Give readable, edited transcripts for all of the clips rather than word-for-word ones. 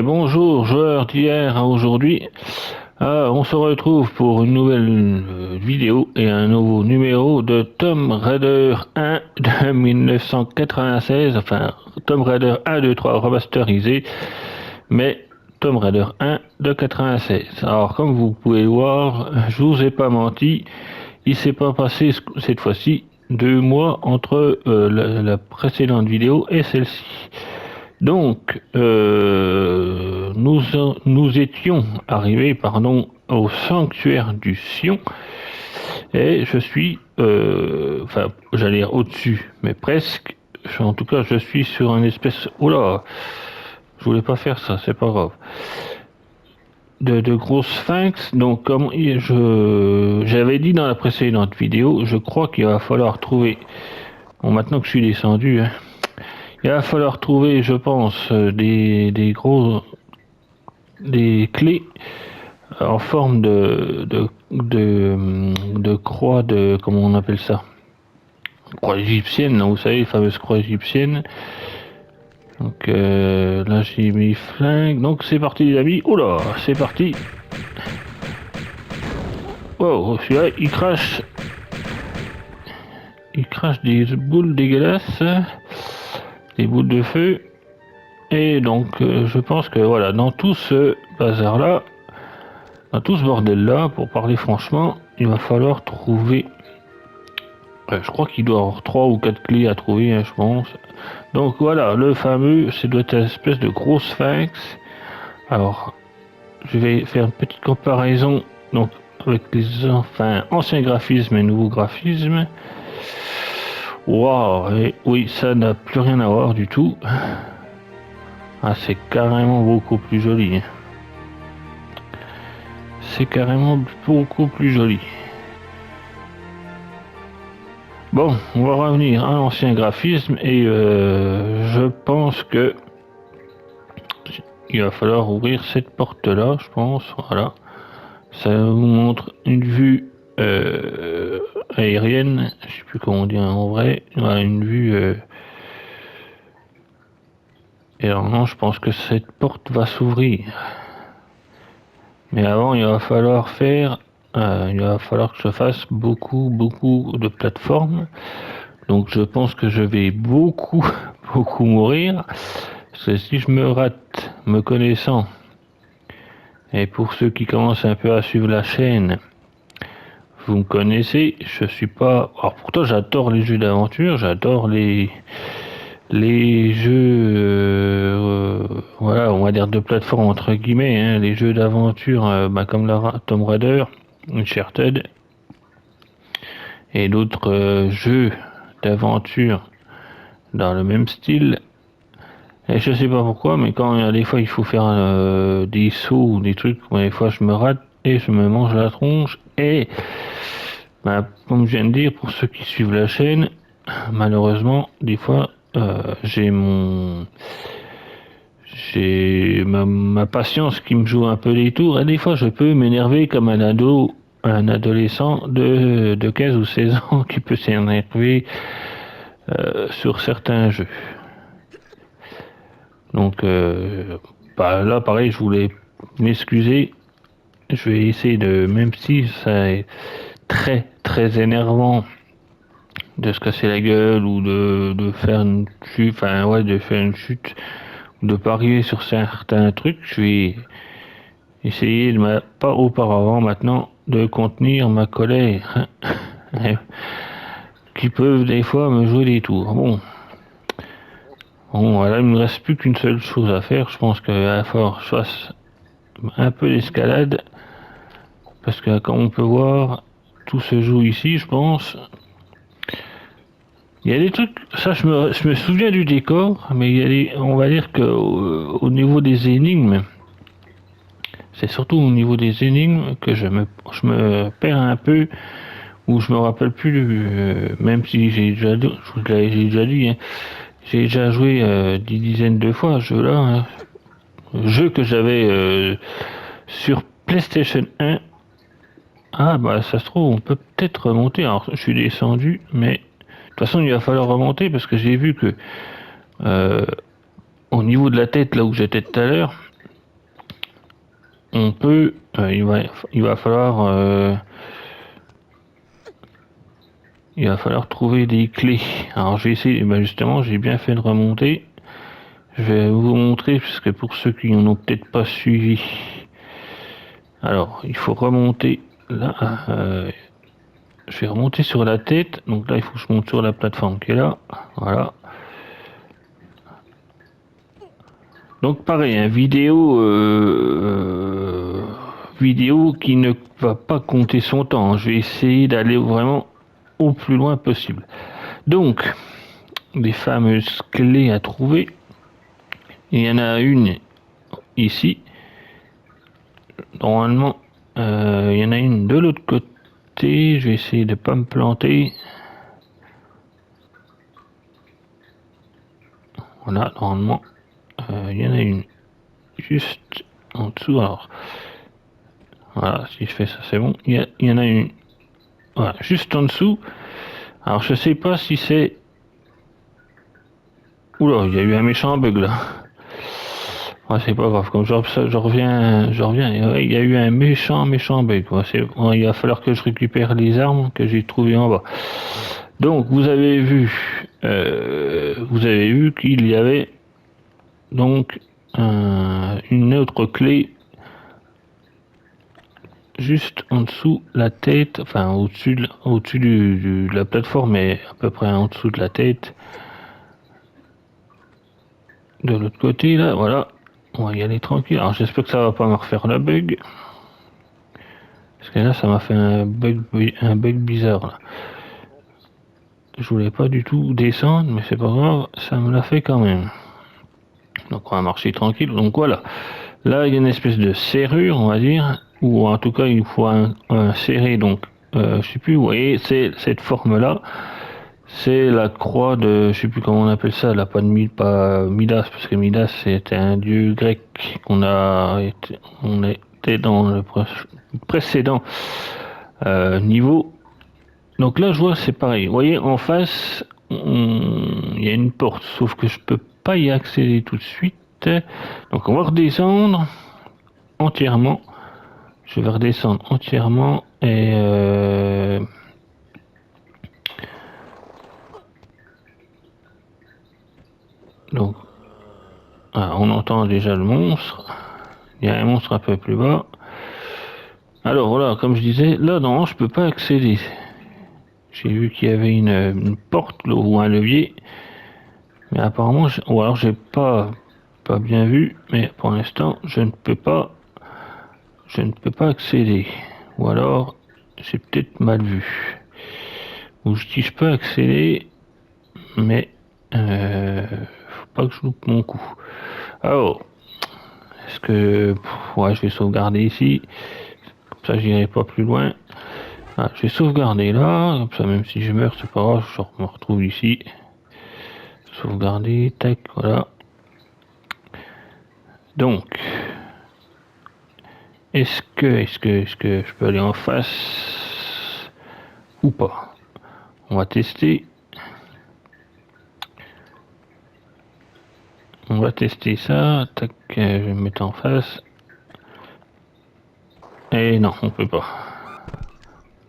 Et bonjour joueurs d'hier à aujourd'hui. On se retrouve pour une nouvelle vidéo et un nouveau numéro de Tomb Raider 1 de 1996, enfin Tomb Raider 1, 2, 3 remasterisé, mais Tomb Raider 1 de 96. Alors comme vous pouvez le voir, je vous ai pas menti, il s'est pas passé cette fois-ci 2 mois entre la précédente vidéo et celle-ci. Donc, nous étions arrivés, au sanctuaire du Sion, et je suis, enfin, j'allais dire au-dessus, mais presque. En tout cas, je suis sur une espèce. Oula, je voulais pas faire ça, c'est pas grave. De gros sphinx. Donc, comme j'avais dit dans la précédente vidéo, je crois qu'il va falloir trouver. Bon, maintenant que je suis descendu, hein, il va falloir trouver, je pense, des clés en forme de croix de, comment on appelle ça? Croix égyptienne, vous savez, les fameuses croix égyptiennes. Donc là j'ai mis flingue, donc c'est parti les amis. Oula, c'est parti. Wow, celui-là il crache des boules dégueulasses, des boules de feu. Et donc je pense que voilà, dans tout ce bazar là, dans tout ce bordel là, pour parler franchement, il va falloir trouver. Je crois qu'il doit y avoir 3 ou 4 clés à trouver, hein, je pense. Donc voilà, le fameux, c'est doit être une espèce de gros sphinx. Alors, je vais faire une petite comparaison donc avec les anciens graphismes et nouveaux graphismes. Waouh, et oui, ça n'a plus rien à voir du tout. Ah, c'est carrément beaucoup plus joli. Hein. C'est carrément beaucoup plus joli. Bon, on va revenir à l'ancien graphisme et je pense que il va falloir ouvrir cette porte là, je pense. Voilà, ça vous montre une vue aérienne. Je sais plus comment on dit en vrai. Voilà, une vue. Et alors non, je pense que cette porte va s'ouvrir. Mais avant, il va falloir que je fasse beaucoup de plateformes. Donc je pense que je vais beaucoup mourir. Parce que si je me rate, me connaissant, et pour ceux qui commencent un peu à suivre la chaîne, vous me connaissez, je suis pas. Alors pourtant j'adore les jeux d'aventure, j'adore les jeux, voilà, on va dire de plateforme entre guillemets, hein, les jeux d'aventure, comme Tomb Raider, Uncharted, et d'autres jeux d'aventure dans le même style. Et je sais pas pourquoi, mais quand il y a des fois il faut faire des sauts ou des trucs, des fois je me rate et je me mange la tronche. Et comme je viens de dire, pour ceux qui suivent la chaîne, malheureusement, des fois j'ai ma patience qui me joue un peu des tours, et des fois je peux m'énerver comme un adolescent de 15 ou 16 ans qui peut s'énerver sur certains jeux. Donc là pareil, je voulais m'excuser. Je vais essayer de, même si ça est très énervant de se casser la gueule ou de faire une chute, de faire une chute, de pas arriver sur certains trucs, je vais essayer pas auparavant maintenant de contenir ma colère qui peuvent des fois me jouer des tours. Bon, voilà, il ne me reste plus qu'une seule chose à faire. Je pense qu'il va falloir que je fasse un peu d'escalade. Parce que comme on peut voir, tout se joue ici, je pense. Il y a des trucs, ça je me souviens du décor, mais on va dire que au niveau des énigmes, c'est surtout au niveau des énigmes que je me perds un peu, ou je me rappelle plus, même si j'ai déjà dit, hein, j'ai déjà joué des dizaines de fois à ce jeu-là, hein. Jeu que j'avais sur PlayStation 1. Ah bah ça se trouve, on peut peut-être remonter. Alors je suis descendu, mais de toute façon il va falloir remonter parce que j'ai vu que au niveau de la tête, là où j'étais tout à l'heure, on peut, il va falloir trouver des clés. Alors j'ai essayé, ben justement, j'ai bien fait de remonter. Je vais vous montrer, puisque pour ceux qui n'en ont peut-être pas suivi. Alors, il faut remonter là. Je vais remonter sur la tête. Donc là, il faut que je monte sur la plateforme qui est là. Voilà. Donc pareil, un vidéo qui ne va pas compter son temps. Je vais essayer d'aller vraiment au plus loin possible. Donc, les fameuses clés à trouver. Il y en a une ici. Normalement, il y en a une de l'autre côté. Je vais essayer de ne pas me planter. Voilà, normalement, il y en a une juste en dessous. Alors, voilà, si je fais ça, c'est bon. Il y en a une, voilà, juste en dessous. Alors, je sais pas si c'est... Oula, il y a eu un méchant bug là. Ouais, c'est pas grave, comme je reviens, ouais, il y a eu un méchant bug. Ouais, il va falloir que je récupère les armes que j'ai trouvées en bas. Donc, vous avez vu qu'il y avait donc une autre clé juste en dessous la tête, enfin au-dessus de la plateforme, mais à peu près en dessous de la tête. De l'autre côté là, voilà. On va y aller tranquille. Alors j'espère que ça va pas me refaire la bug. Parce que là ça m'a fait un bug bizarre là. Je voulais pas du tout descendre, mais c'est pas grave, ça me l'a fait quand même. Donc on va marcher tranquille. Donc voilà. Là il y a une espèce de serrure, on va dire. Ou en tout cas il faut un serré, donc je sais plus, vous voyez, c'est cette forme là. C'est la croix de, je sais plus comment on appelle ça, là, pas Midas, parce que Midas c'était un dieu grec on était dans le précédent niveau. Donc là, je vois, c'est pareil. Vous voyez, en face, il y a une porte, sauf que je peux pas y accéder tout de suite. Donc on va redescendre entièrement. Je vais redescendre entièrement et donc on entend déjà le monstre. Il y a un monstre un peu plus bas. Alors voilà, comme je disais, là non, je peux pas accéder. J'ai vu qu'il y avait une porte là, ou un levier. Mais apparemment, ou alors j'ai pas bien vu, mais pour l'instant, je ne peux pas accéder. Ou alors, j'ai peut-être mal vu. Ou je dis je peux accéder, mais faut pas que je loupe mon coup. Alors, est-ce que... Ouais, je vais sauvegarder ici. Comme ça, j'irai pas plus loin. Ah, je vais sauvegarder là. Comme ça, même si je meurs, c'est pas grave. Je me retrouve ici. Sauvegarder. Tac, voilà. Donc, est-ce que je peux aller en face ou pas? On va tester. On va tester ça. Tac, je vais me mettre en face. Et non, on peut pas.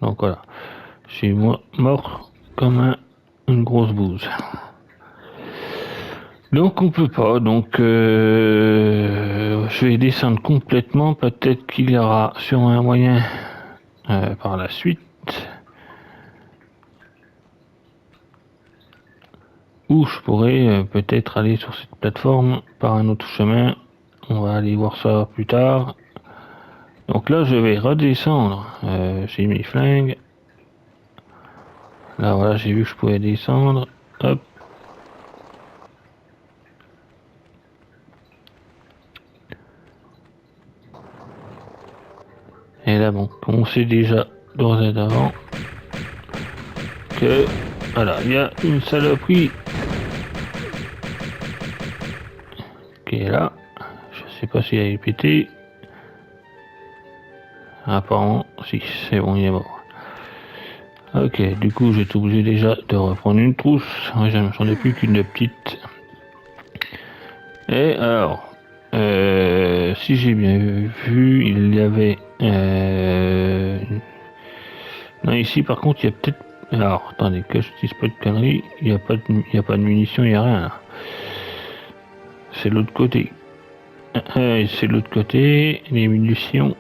Donc voilà. Je suis mort comme une grosse bouse. Donc on peut pas. Donc je vais descendre complètement. Peut-être qu'il y aura sur un moyen par la suite. Ou je pourrais peut-être aller sur cette plateforme par un autre chemin. On va aller voir ça plus tard. Donc là, je vais redescendre. J'ai mes flingues. Là, voilà, j'ai vu que je pouvais descendre. Hop. Et là, bon, on sait déjà d'ores et d'avant que, voilà, il y a une saloperie qui est là. Je sais pas si elle est pétée. Apparemment, si, c'est bon, il est mort. Ok, du coup, j'ai été obligé déjà de reprendre une trousse. J'en ai plus qu'une petite. Et alors, si j'ai bien vu, il y avait... Non, ici par contre, il y a peut-être... Alors, attendez, que je dise pas de conneries, il n'y a pas de munitions, il n'y a rien là. C'est l'autre côté. C'est l'autre côté, les munitions.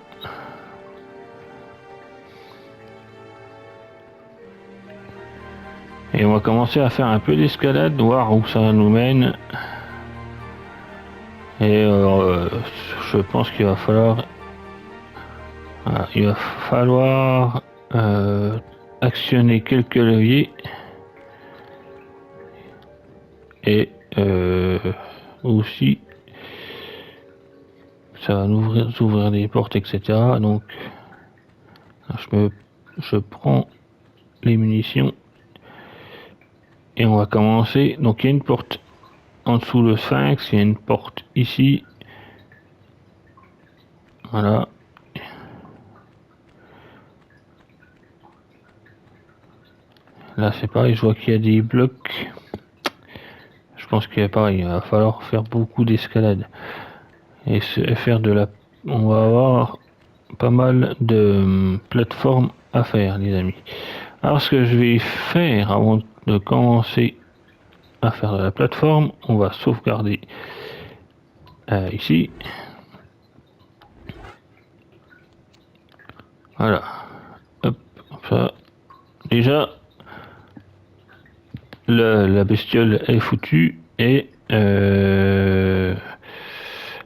Et on va commencer à faire un peu d'escalade, voir où ça nous mène. Et je pense qu'il va falloir... actionner quelques leviers. Et aussi, ça va nous ouvrir des portes, etc. Donc, je prends les munitions. Et on va commencer. Donc il y a une porte en dessous le sphinx, il y a une porte ici. Voilà. Là c'est pareil, je vois qu'il y a des blocs. Je pense qu'il y a pareil, il va falloir faire beaucoup d'escalade. Et faire de la... On va avoir pas mal de plateformes à faire les amis. Alors ce que je vais faire avant de commencer à faire de la plateforme, on va sauvegarder ici. Voilà. Hop, ça. Déjà, la bestiole est foutue et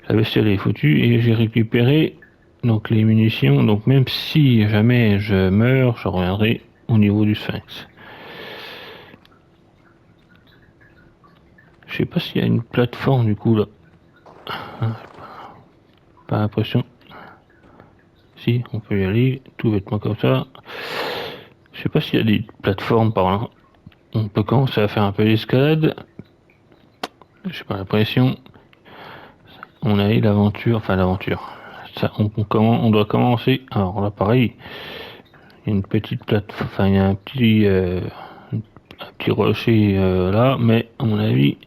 j'ai récupéré donc les munitions. Donc même si jamais je meurs, je reviendrai au niveau du sphinx. Je sais pas s'il y a une plateforme du coup là. Pas l'impression. Si, on peut y aller tout bêtement comme ça. Je sais pas s'il y a des plateformes par là. On peut commencer à faire un peu d'escalade. J'ai pas l'impression. On a eu l'aventure, enfin l'aventure. Ça, on doit commencer. Alors là, pareil, il y a une petite plateforme, enfin il y a un petit rocher là, mais à mon avis,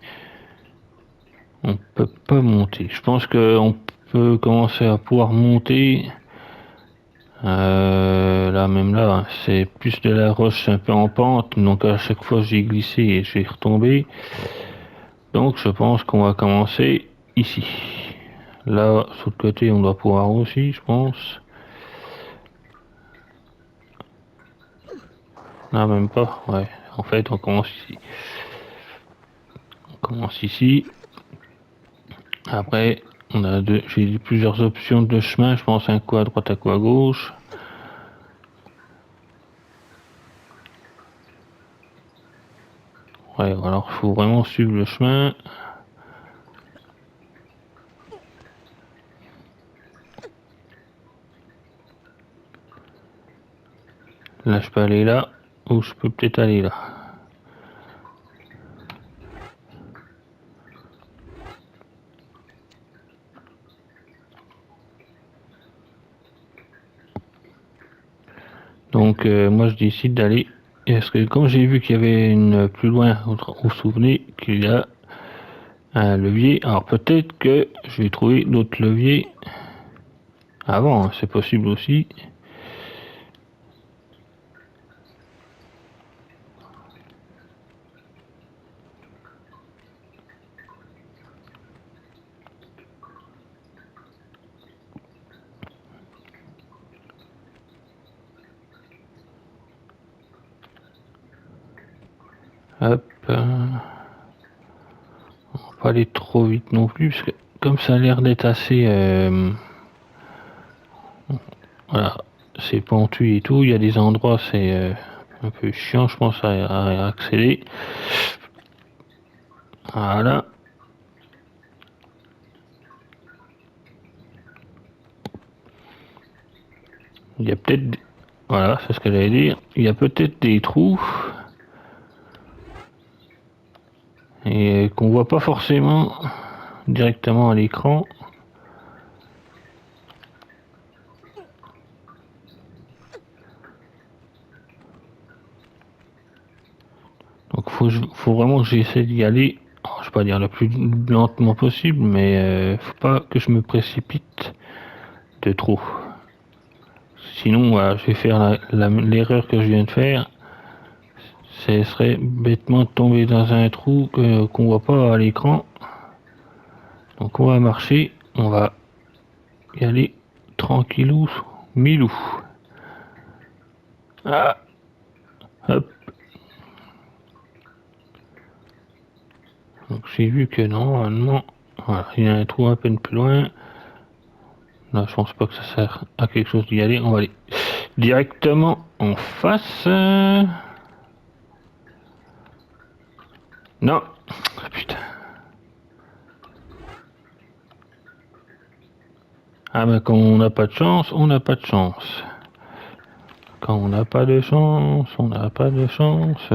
on peut pas monter. Je pense qu'on peut commencer à pouvoir monter. Là, même là, c'est plus de la roche un peu en pente, donc à chaque fois j'ai glissé et j'ai retombé. Donc je pense qu'on va commencer ici. Là, sur le côté, on doit pouvoir aussi, je pense. Non, même pas, ouais. En fait, on commence ici. On commence ici. Après, j'ai plusieurs options de chemin. Je pense un coup à droite, un coup à gauche. Ouais, alors il faut vraiment suivre le chemin. Là, je peux aller là, ou je peux peut-être aller là. Donc, moi, je décide d'aller. Parce que comme j'ai vu qu'il y avait une plus loin, vous vous souvenez qu'il y a un levier. Alors, peut-être que je vais trouver d'autres leviers avant, hein, c'est possible aussi. Hop. Pas aller trop vite non plus, parce que comme ça a l'air d'être assez... voilà, c'est pentu et tout, il y a des endroits, c'est un peu chiant, je pense, à accéder. Voilà. Il y a peut-être... Voilà, c'est ce que j'allais dire. Il y a peut-être des trous. Et qu'on voit pas forcément directement à l'écran. Donc faut vraiment que j'essaie d'y aller. Alors, je pas dire le plus lentement possible, mais faut pas que je me précipite de trop. Sinon, voilà, je vais faire l'erreur que je viens de faire. Ce serait bêtement de tomber dans un trou qu'on voit pas à l'écran. Donc on va marcher, on va y aller tranquillou, milou. Ah, hop. Donc j'ai vu que normalement, voilà, il y a un trou à peine plus loin. Là, je pense pas que ça sert à quelque chose d'y aller. On va aller directement en face. Non, putain. Ah ben quand on n'a pas de chance, on n'a pas de chance. Quand on n'a pas de chance, on n'a pas de chance.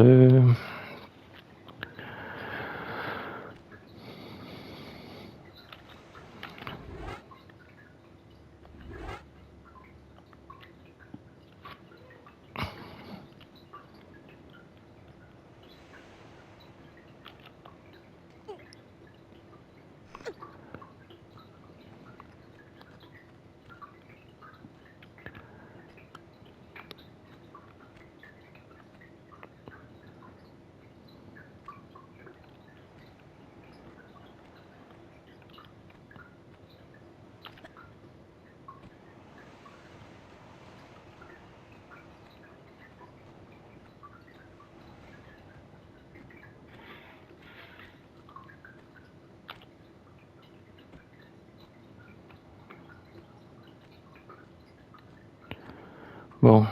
Bon,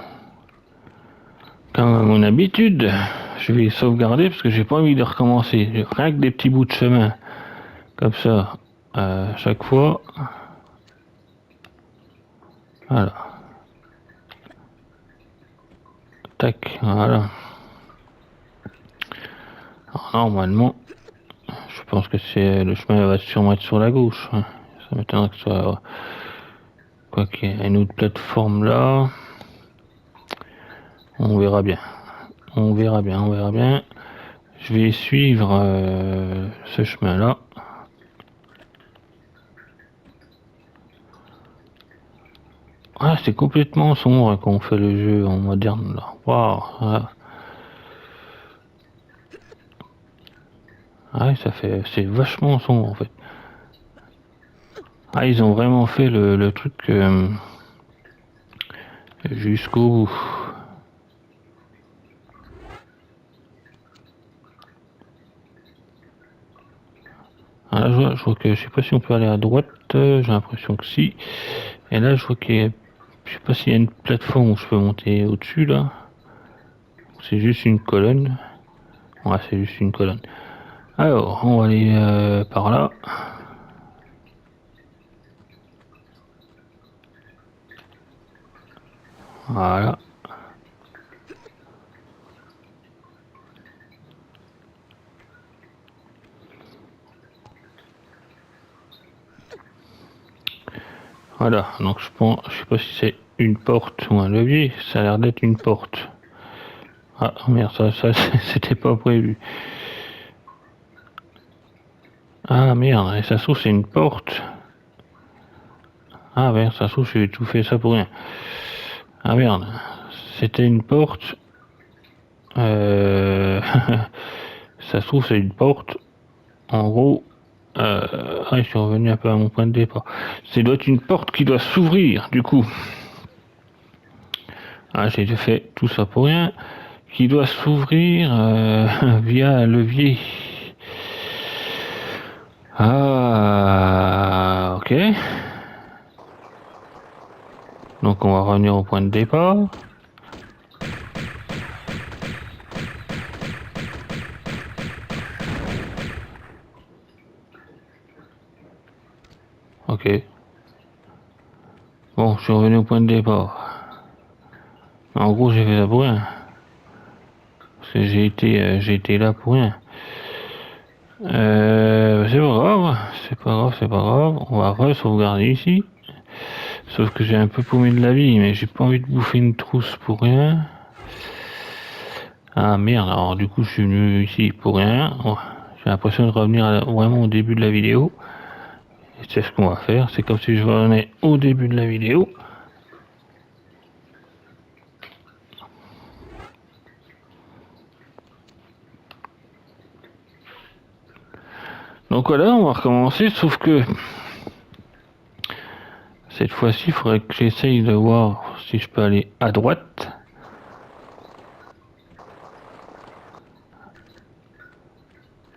comme à mon habitude, je vais sauvegarder parce que j'ai pas envie de recommencer. Rien que des petits bouts de chemin, comme ça, chaque fois. Voilà. Tac, voilà. Alors, normalement, je pense que le chemin va sûrement être sur la gauche. Ça m'étonnerait que ce soit... Quoi qu'il y ait une autre plateforme là. On verra bien. On verra bien, on verra bien. Je vais suivre ce chemin-là. Ah, c'est complètement sombre quand on fait le jeu en moderne là. Waouh. Ah, ça fait, c'est vachement sombre en fait. Ah, ils ont vraiment fait le truc jusqu'au bout. Ah, là, je vois que je sais pas si on peut aller à droite. J'ai l'impression que si. Et là, je vois qu'il y a, je sais pas s'il y a une plateforme où je peux monter au-dessus là. C'est juste une colonne. Ouais, c'est juste une colonne. Alors, on va aller par là. Voilà. Voilà, donc je pense, je sais pas si c'est une porte ou un levier, ça a l'air d'être une porte. Ah merde, ça c'était pas prévu. Ah merde, et ça se trouve c'est une porte. Ah merde, ça se trouve j'ai tout fait ça pour rien. Ah merde, c'était une porte. Ça se trouve c'est une porte. En gros, je suis revenu un peu à mon point de départ. C'est doit être une porte qui doit s'ouvrir du coup. Ah j'ai fait tout ça pour rien. Qui doit s'ouvrir via un levier. Ah, ok. Donc on va revenir au point de départ. Ok. Bon, je suis revenu au point de départ. En gros, j'ai fait ça pour rien. Parce que j'ai été là pour rien. C'est pas grave, c'est pas grave, c'est pas grave. On va re-sauvegarder ici. Sauf que j'ai un peu paumé de la vie, mais j'ai pas envie de bouffer une trousse pour rien. Ah merde, alors du coup je suis venu ici pour rien. Oh, J'ai l'impression de revenir vraiment au début de la vidéo. Et c'est ce qu'on va faire. C'est comme si je revenais au début de la vidéo. Donc voilà, on va recommencer, sauf que cette fois-ci, il faudrait que j'essaye de voir si je peux aller à droite.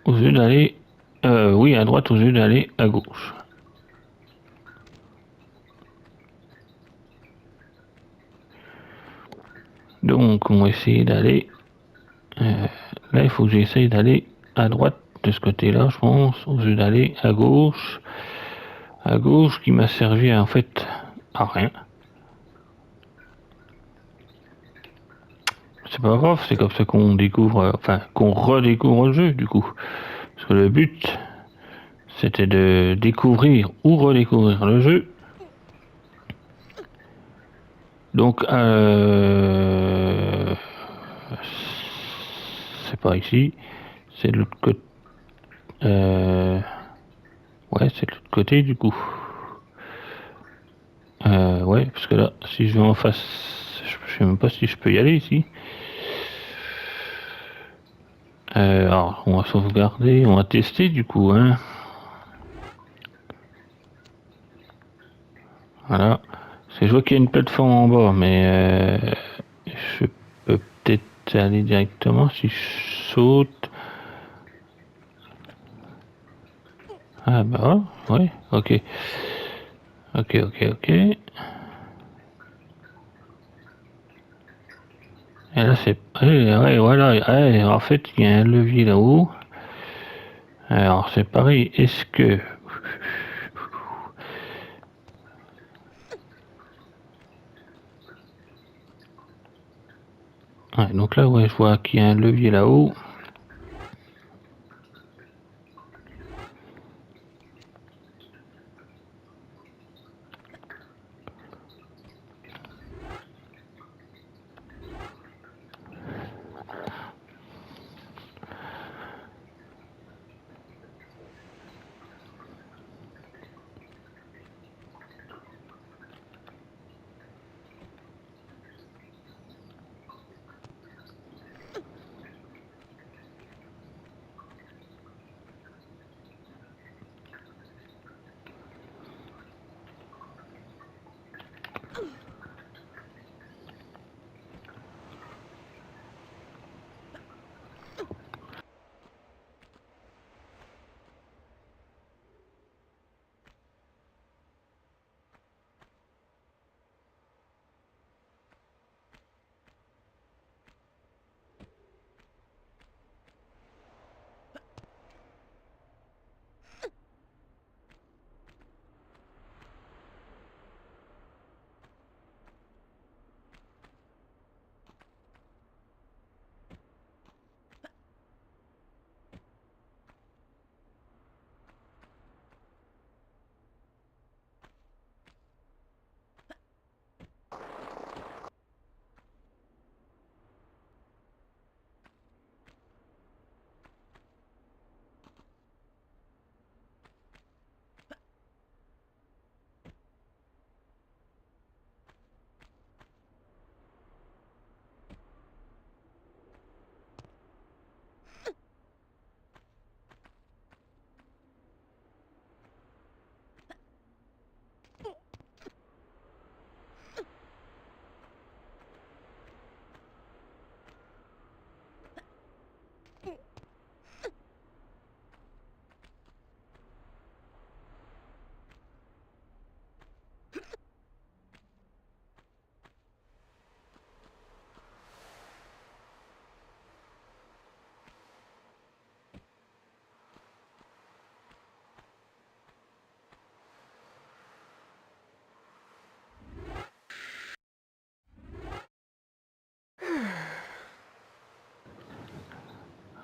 Au lieu d'aller... oui, à droite au lieu d'aller à gauche. Donc, on va essayer d'aller... là, il faut que j'essaye d'aller à droite de ce côté-là, je pense, au lieu d'aller à gauche. À gauche, qui m'a servi en fait à rien. C'est pas grave, c'est comme ça qu'on découvre, enfin, qu'on redécouvre le jeu, du coup. Parce que le but, c'était de découvrir ou redécouvrir le jeu. Donc, c'est pas ici, c'est de l'autre côté. Ouais, c'est de l'autre côté du coup. Ouais, parce que là, si je vais en face, je sais même pas si je peux y aller ici. Alors, on va sauvegarder, on va tester du coup, hein. Voilà. Parce que je vois qu'il y a une plateforme en bas, mais je peux peut-être aller directement si je saute. Ah bah ouais, ok. Ok. Et là c'est... Ouais, voilà, ouais, en fait il y a un levier là-haut. Alors c'est pareil, est-ce que... Ouais, donc là, ouais, je vois qu'il y a un levier là-haut.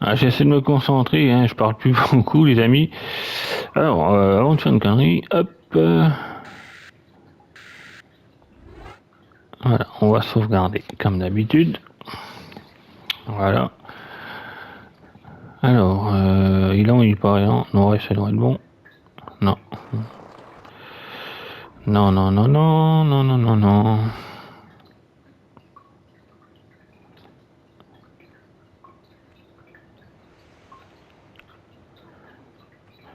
Ah, j'essaie de me concentrer, hein, je parle plus beaucoup, les amis. Alors, avant de faire une connerie, hop. Voilà, on va sauvegarder comme d'habitude. Voilà. Alors, il en il pas rien. Non, ouais, ça doit être bon. Non. Non, non, non, non, non, non, non, non.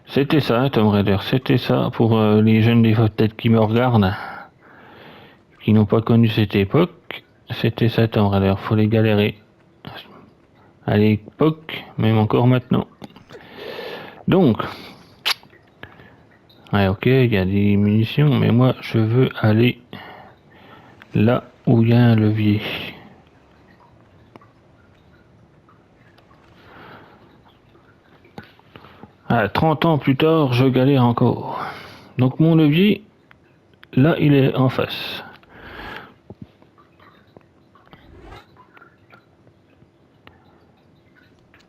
C'était ça, Tomb Raider, c'était ça. Pour les jeunes des fois peut-être qui me regardent, qui n'ont pas connu cette époque, c'était ça Tomb Raider. Faut les galérer. À l'époque, même encore maintenant. Donc, ouais, ok, il y a des munitions, mais moi je veux aller là où il y a un levier. Ah, 30 ans plus tard, je galère encore. Donc mon levier, là, il est en face.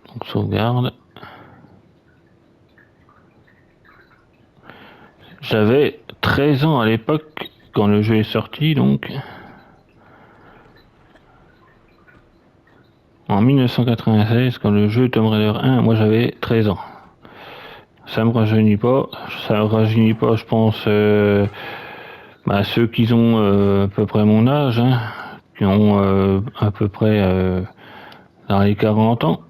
Donc sauvegarde. J'avais 13 ans à l'époque quand le jeu est sorti, donc en 1996, quand le jeu Tomb Raider 1, moi j'avais 13 ans. Ça me rajeunit pas, je pense, ceux qui ont à peu près mon âge, hein, qui ont à peu près dans les 40 ans,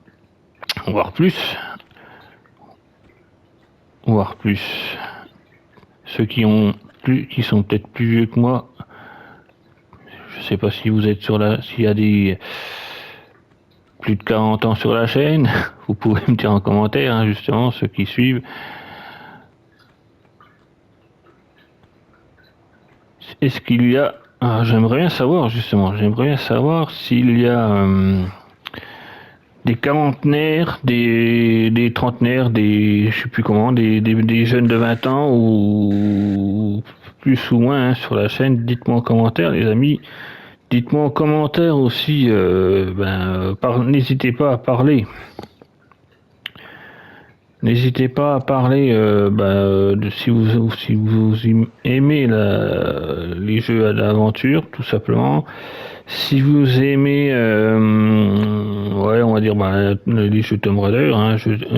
voire plus, voire plus. Ceux qui sont peut-être plus vieux que moi, je sais pas si vous êtes s'il y a des plus de 40 ans sur la chaîne, vous pouvez me dire en commentaire, hein, justement, ceux qui suivent. Est-ce qu'il y a... Ah, j'aimerais bien savoir, justement, s'il y a des quarantenaires, des trentenaires, je sais plus comment, des jeunes de 20 ans ou plus ou moins, hein, sur la chaîne. Dites-moi en commentaire, les amis. Dites-moi en commentaire aussi, n'hésitez pas à parler. N'hésitez pas à parler si vous aimez les jeux d'aventure, tout simplement. Si vous aimez, ouais, on va dire les jeux Tomb Raider, hein,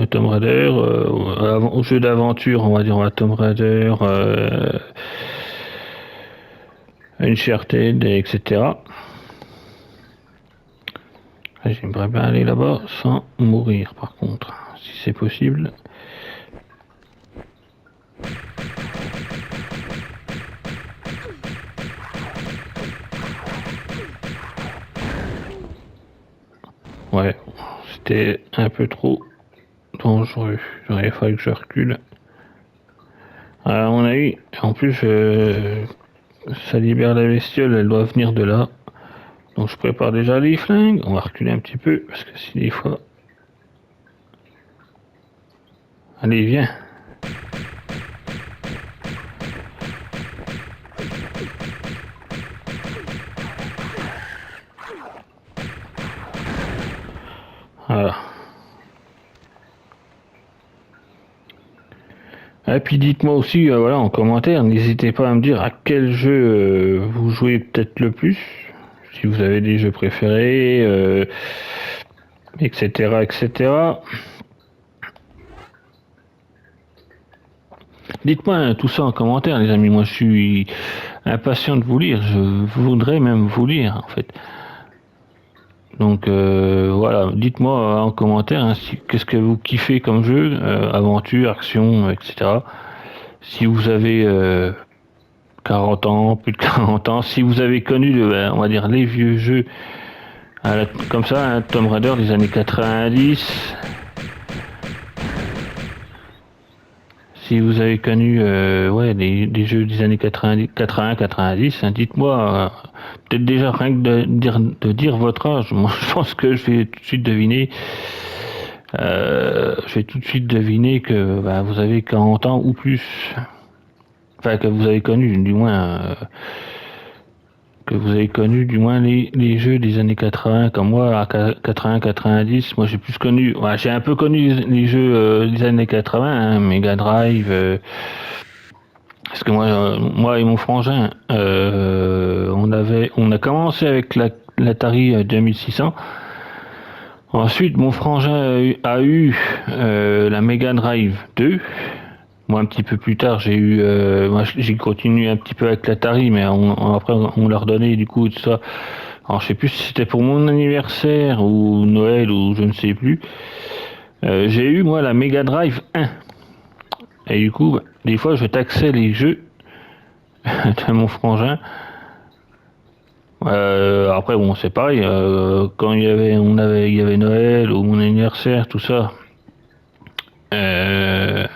Tomb Raider, jeux d'aventure, on va dire Tomb Raider, Uncharted, etc. J'aimerais bien aller là-bas sans mourir, par contre, si c'est possible. Ouais, c'était un peu trop dangereux. J'aurais fallu que je recule. À mon avis, en plus, ça libère la bestiole, elle doit venir de là. Donc je prépare déjà les flingues. On va reculer un petit peu, parce que si des fois... Allez, viens. Voilà. Et puis dites-moi aussi, voilà, en commentaire, n'hésitez pas à me dire à quel jeu vous jouez peut-être le plus. Si vous avez des jeux préférés, etc., etc. Dites-moi tout ça en commentaire, les amis. Moi, je suis impatient de vous lire. Je voudrais même vous lire, en fait. Donc, voilà. Dites-moi en commentaire hein, qu'est-ce que vous kiffez comme jeu, aventure, action, etc. Si vous avez 40 ans, plus de 40 ans, si vous avez connu, on va dire, les vieux jeux comme ça, hein, Tomb Raider des années 90. Si vous avez connu des jeux des années 80-90, hein, dites-moi, peut-être déjà rien que de dire votre âge. Moi, je pense que je vais tout de suite deviner. Que vous avez 40 ans ou plus. Enfin, que vous avez connu, du moins. Que vous avez connu du moins les jeux des années 80 comme moi à 80-90. Moi j'ai plus connu, j'ai un peu connu les jeux des années 80, hein, Mega Drive, parce que moi et mon frangin, on a commencé avec l'Atari 2600. Ensuite, mon frangin a eu la Mega Drive 2. Moi, un petit peu plus tard, moi, j'ai continué un petit peu avec l'Atari, mais après, on l'a redonné, du coup, tout ça. Alors, je sais plus si c'était pour mon anniversaire ou Noël ou je ne sais plus. J'ai eu, moi, la Mega Drive 1. Et du coup, des fois, je taxais les jeux de mon frangin. Après, bon, c'est pareil. Quand il y avait Noël ou mon anniversaire, tout ça. Euh,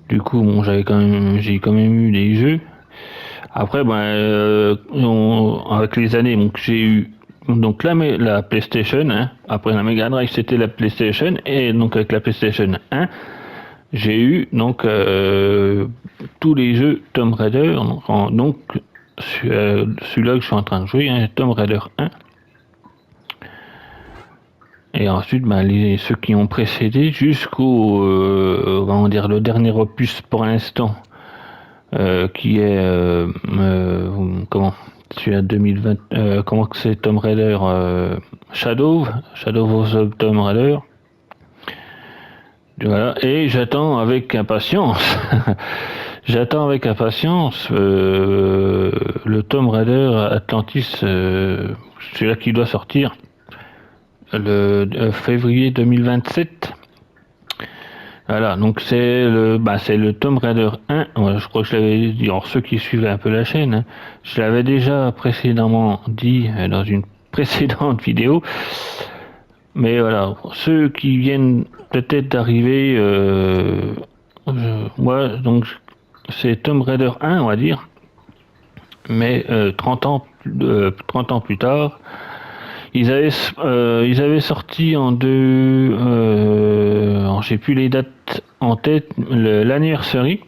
du coup, bon, j'ai quand même eu des jeux. Après, ben, avec les années, donc j'ai eu donc la PlayStation. Hein. Après la Mega Drive, c'était la PlayStation, et donc avec la PlayStation 1, j'ai eu donc tous les jeux Tomb Raider. Donc celui-là que je suis en train de jouer, hein, Tomb Raider 1. Et ensuite, ben, ceux qui ont précédé jusqu'au, on va dire, le dernier opus pour l'instant, qui est, comment, celui-là 2020, comment que c'est Tomb Raider, Shadow of the Tomb Raider. Voilà, et j'attends avec impatience, j'attends avec impatience le Tomb Raider Atlantis, celui-là qui doit sortir le février 2027. Voilà, donc c'est le Tomb Raider 1. Ouais, je crois que je l'avais dit. Alors ceux qui suivaient un peu la chaîne, hein, je l'avais déjà précédemment dit dans une précédente vidéo. Mais voilà, ceux qui viennent peut-être d'arriver, moi donc c'est Tomb Raider 1, on va dire, mais 30 ans plus tard. Ils avaient sorti en deux, j'ai plus les dates en tête, l'anniversary.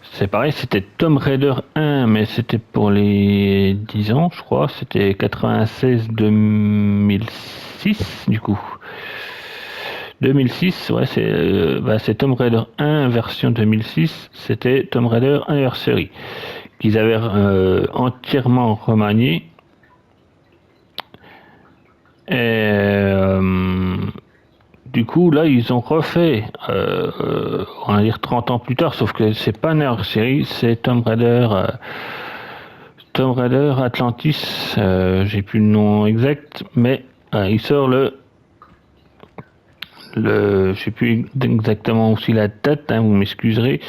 C'est pareil, c'était Tomb Raider 1, mais c'était pour les 10 ans, je crois. C'était 96-2006, du coup. 2006, ouais, c'est Tomb Raider 1 version 2006. C'était Tomb Raider Anniversary, qu'ils avaient entièrement remanié. Et du coup, là, ils ont refait, on va dire 30 ans plus tard, sauf que c'est pas Anniversary, c'est Tomb Raider Atlantis, j'ai plus le nom exact, mais il sort je sais plus exactement aussi la date, hein, vous m'excuserez,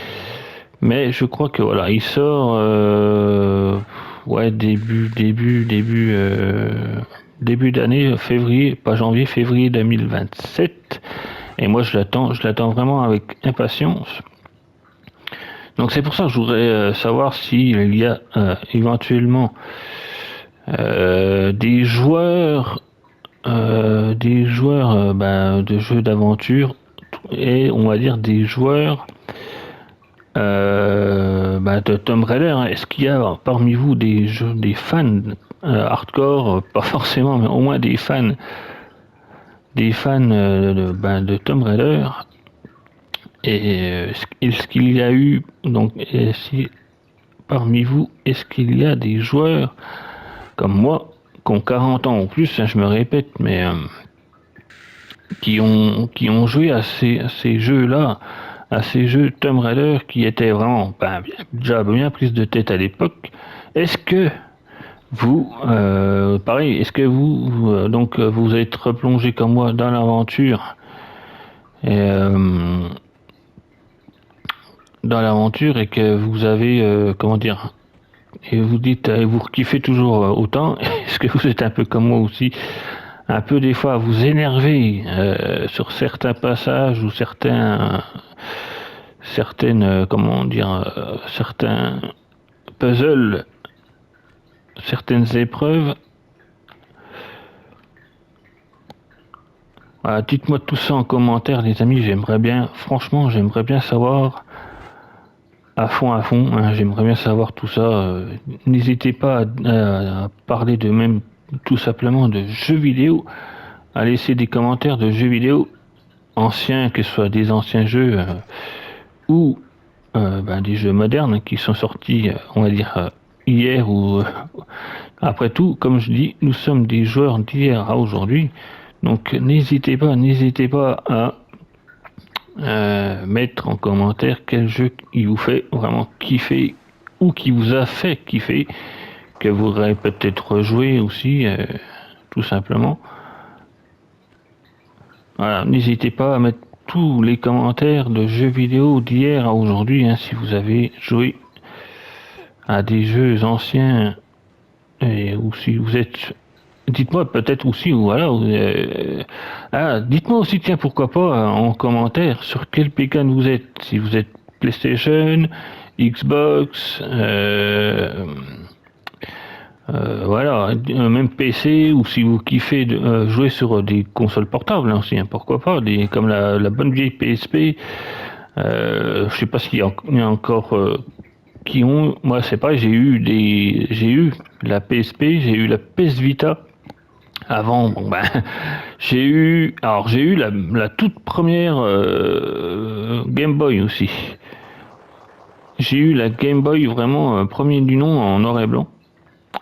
mais je crois que voilà, il sort, ouais, début d'année, février, pas janvier, février 2027. Et moi, je l'attends vraiment avec impatience. Donc c'est pour ça que je voudrais savoir s'il y a éventuellement des joueurs, de jeux d'aventure, et on va dire des joueurs de Tomb Raider. Hein. Est-ce qu'il y a parmi vous des fans hardcore, pas forcément, mais au moins des fans de Tomb Raider? Et est-ce qu'il y a eu, donc, si parmi vous, est-ce qu'il y a des joueurs comme moi, qui ont 40 ans ou plus, hein, je me répète, mais qui ont joué à ces jeux-là, à ces jeux Tomb Raider qui étaient vraiment déjà bien prise de tête à l'époque? Est-ce que vous, pareil, est-ce que vous êtes replongé comme moi dans l'aventure, et, et que vous avez, comment dire, et vous dites, vous kiffez toujours autant? Est-ce que vous êtes un peu comme moi aussi, un peu des fois à vous énerver sur certains passages ou comment dire, certains puzzles, certaines épreuves? Voilà, dites-moi tout ça en commentaire, les amis. Franchement, j'aimerais bien savoir à fond, hein, j'aimerais bien savoir tout ça. N'hésitez pas à parler de même tout simplement de jeux vidéo, à laisser des commentaires de jeux vidéo anciens, que ce soit des anciens jeux ou des jeux modernes qui sont sortis, on va dire, hier ou après tout, comme je dis, nous sommes des joueurs d'hier à aujourd'hui. Donc n'hésitez pas à mettre en commentaire quel jeu il vous fait vraiment kiffer ou qui vous a fait kiffer, que vous aurez peut-être rejoué aussi, tout simplement. Voilà, n'hésitez pas à mettre tous les commentaires de jeux vidéo d'hier à aujourd'hui, hein, si vous avez joué à des jeux anciens, ou si vous êtes... Dites-moi peut-être aussi, voilà, dites-moi aussi, tiens, pourquoi pas, en commentaire, sur quel pécan vous êtes. Si vous êtes PlayStation, Xbox, voilà, même PC, ou si vous kiffez jouer sur des consoles portables, hein, aussi, hein, pourquoi pas, comme la bonne vieille PSP. Je sais pas s'il y a encore qui ont. Moi, c'est pas, j'ai eu la PSP, j'ai eu la PS Vita. Avant, bon ben, j'ai eu la toute première Game Boy aussi. J'ai eu la Game Boy vraiment premier du nom en noir et blanc.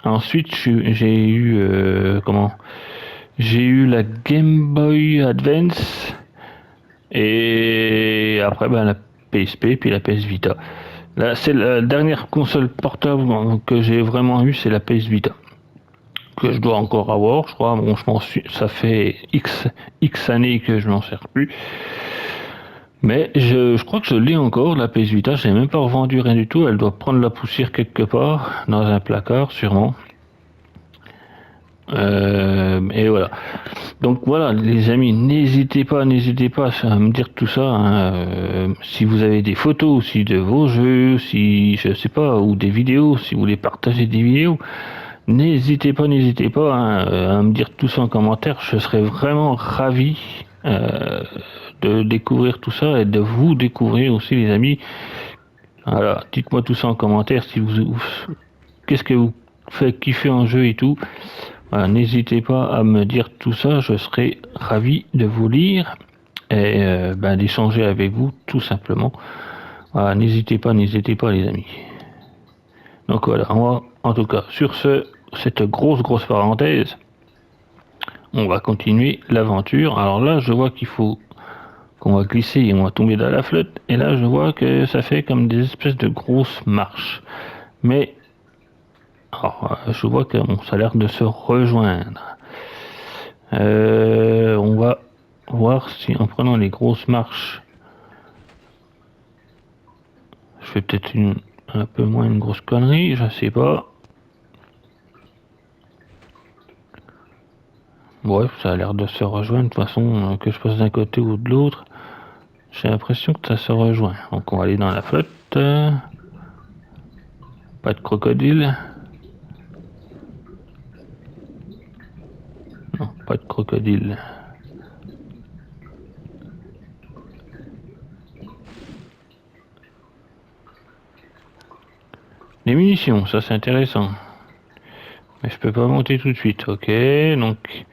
Ensuite, j'ai eu j'ai eu la Game Boy Advance et après ben, la PSP puis la PS Vita. Là, c'est la dernière console portable que j'ai vraiment eu, c'est la PS Vita, que je dois encore avoir, je crois. Bon, ça fait X années que je m'en sers plus. Mais je crois que je l'ai encore, la PS Vita. Je l'ai même pas revendue, rien du tout. Elle doit prendre la poussière quelque part, dans un placard, sûrement. Et voilà. Donc voilà, les amis, n'hésitez pas à me dire tout ça, hein. Si vous avez des photos aussi de vos jeux, si je sais pas, ou des vidéos, si vous voulez partager des vidéos, n'hésitez pas, hein, à me dire tout ça en commentaire. Je serais vraiment ravi de découvrir tout ça et de vous découvrir aussi, les amis. Voilà, dites-moi tout ça en commentaire. Si qu'est-ce que vous fait kiffer en jeu et tout. Voilà, n'hésitez pas à me dire tout ça. Je serai ravi de vous lire et d'échanger avec vous, tout simplement. Voilà, n'hésitez pas, les amis. Donc voilà, en tout cas, sur cette grosse parenthèse, on va continuer l'aventure. Alors là, je vois qu'on va glisser et on va tomber dans la flotte. Et là, je vois que ça fait comme des espèces de grosses marches. Mais, alors, je vois que ça a l'air de se rejoindre. On va voir si en prenant les grosses marches, je fais peut-être un peu moins une grosse connerie, je sais pas. Bref, ça a l'air de se rejoindre. De toute façon, que je passe d'un côté ou de l'autre, j'ai l'impression que ça se rejoint. Donc on va aller dans la flotte. Pas de crocodile. Non, pas de crocodile. Les munitions, ça c'est intéressant. Mais je peux pas monter tout de suite, ok. Donc,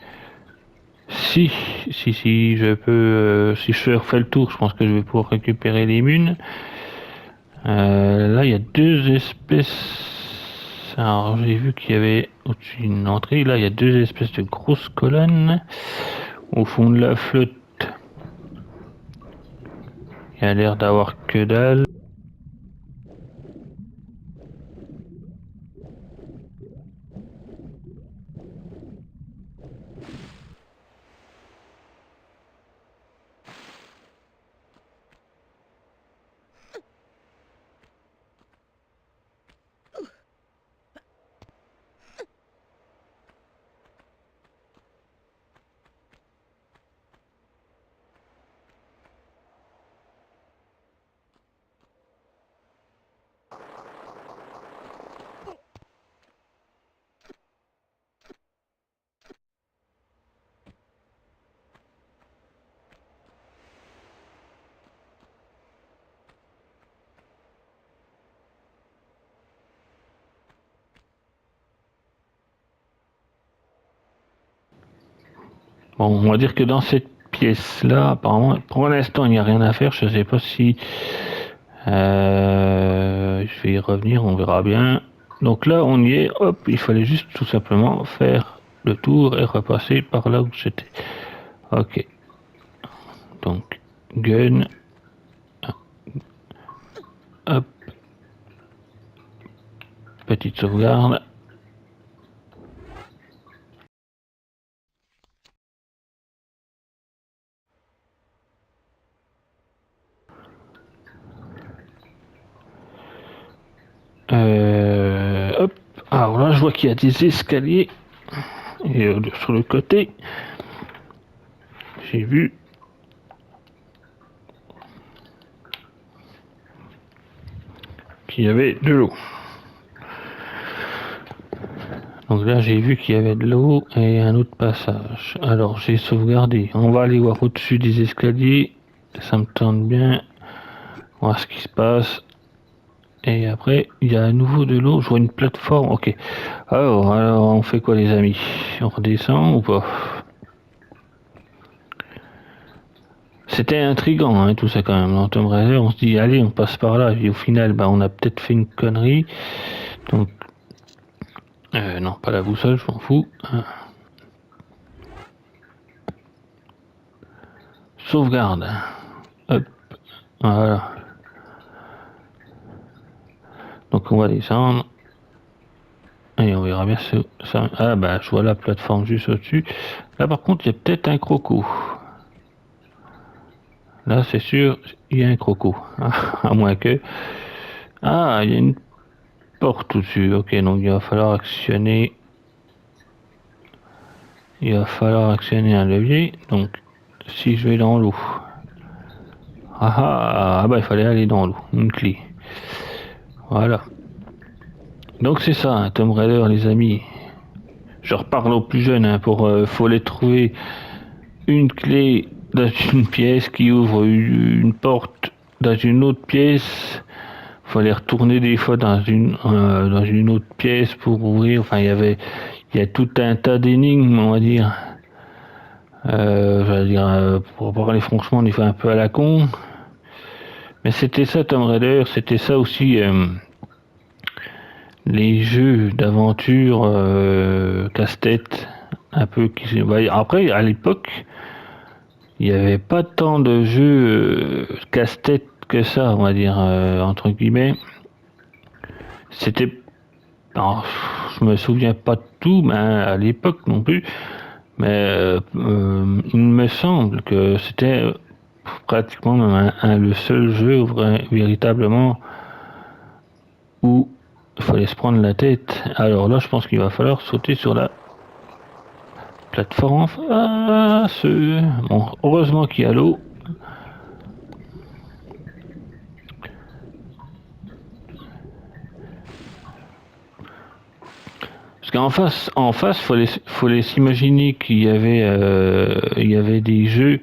si je peux, si je refais le tour, je pense que je vais pouvoir récupérer les munes. Là, il y a deux espèces. Alors, j'ai vu qu'il y avait au-dessus d'une entrée. Là, il y a deux espèces de grosses colonnes. Au fond de la flotte, il y a l'air d'avoir que dalle. Bon, on va dire que dans cette pièce-là, apparemment, pour l'instant, il n'y a rien à faire. Je ne sais pas si je vais y revenir, on verra bien. Donc là, on y est. Hop, il fallait juste tout simplement faire le tour et repasser par là où j'étais. Ok. Donc, gun. Hop. Petite sauvegarde. Hop. Alors là, je vois qu'il y a des escaliers. Et sur le côté, j'ai vu qu'il y avait de l'eau. Donc là, j'ai vu qu'il y avait de l'eau et un autre passage. Alors, j'ai sauvegardé. On va aller voir au-dessus des escaliers. Ça me tente bien. Voir ce qui se passe. Et après, il y a à nouveau de l'eau. Je vois une plateforme. Ok. Alors, on fait quoi, les amis? On redescend ou pas? C'était intriguant, hein, tout ça quand même. Dans Tomb Raider, on se dit, allez, on passe par là. Et au final, bah, on a peut-être fait une connerie. Donc, non, pas la boussole, je m'en fous. Sauvegarde. Hop, voilà. Donc, on va descendre. Et on verra bien ça. Ah, bah, je vois la plateforme juste au-dessus. Là, par contre, il y a peut-être un croco. Là, c'est sûr, il y a un croco. À moins que. Ah, il y a une porte au-dessus. Ok, donc il va falloir actionner. Il va falloir actionner un levier. Donc, si je vais dans l'eau. Ah bah il fallait aller dans l'eau. Une clé. Voilà. Donc c'est ça, un Tomb Raider, les amis. Je reparle aux plus jeunes, hein, faut les trouver une clé dans une pièce qui ouvre une porte dans une autre pièce. Faut les retourner des fois dans une autre pièce pour ouvrir. Enfin, il y a tout un tas d'énigmes, on va dire. Pour parler franchement, on y fait un peu à la con. Mais c'était ça, Tomb Raider, c'était ça aussi, les jeux d'aventure casse-tête, un peu qui. Après, à l'époque, il n'y avait pas tant de jeux casse-tête que ça, on va dire, entre guillemets. C'était. Alors, je me souviens pas de tout, mais à l'époque non plus. Mais il me semble que c'était pratiquement même le seul jeu véritablement où il fallait se prendre la tête. Alors là, je pense qu'il va falloir sauter sur la plateforme. Bon, heureusement qu'il y a l'eau. Parce qu'en face, faut les s'imaginer il y avait des jeux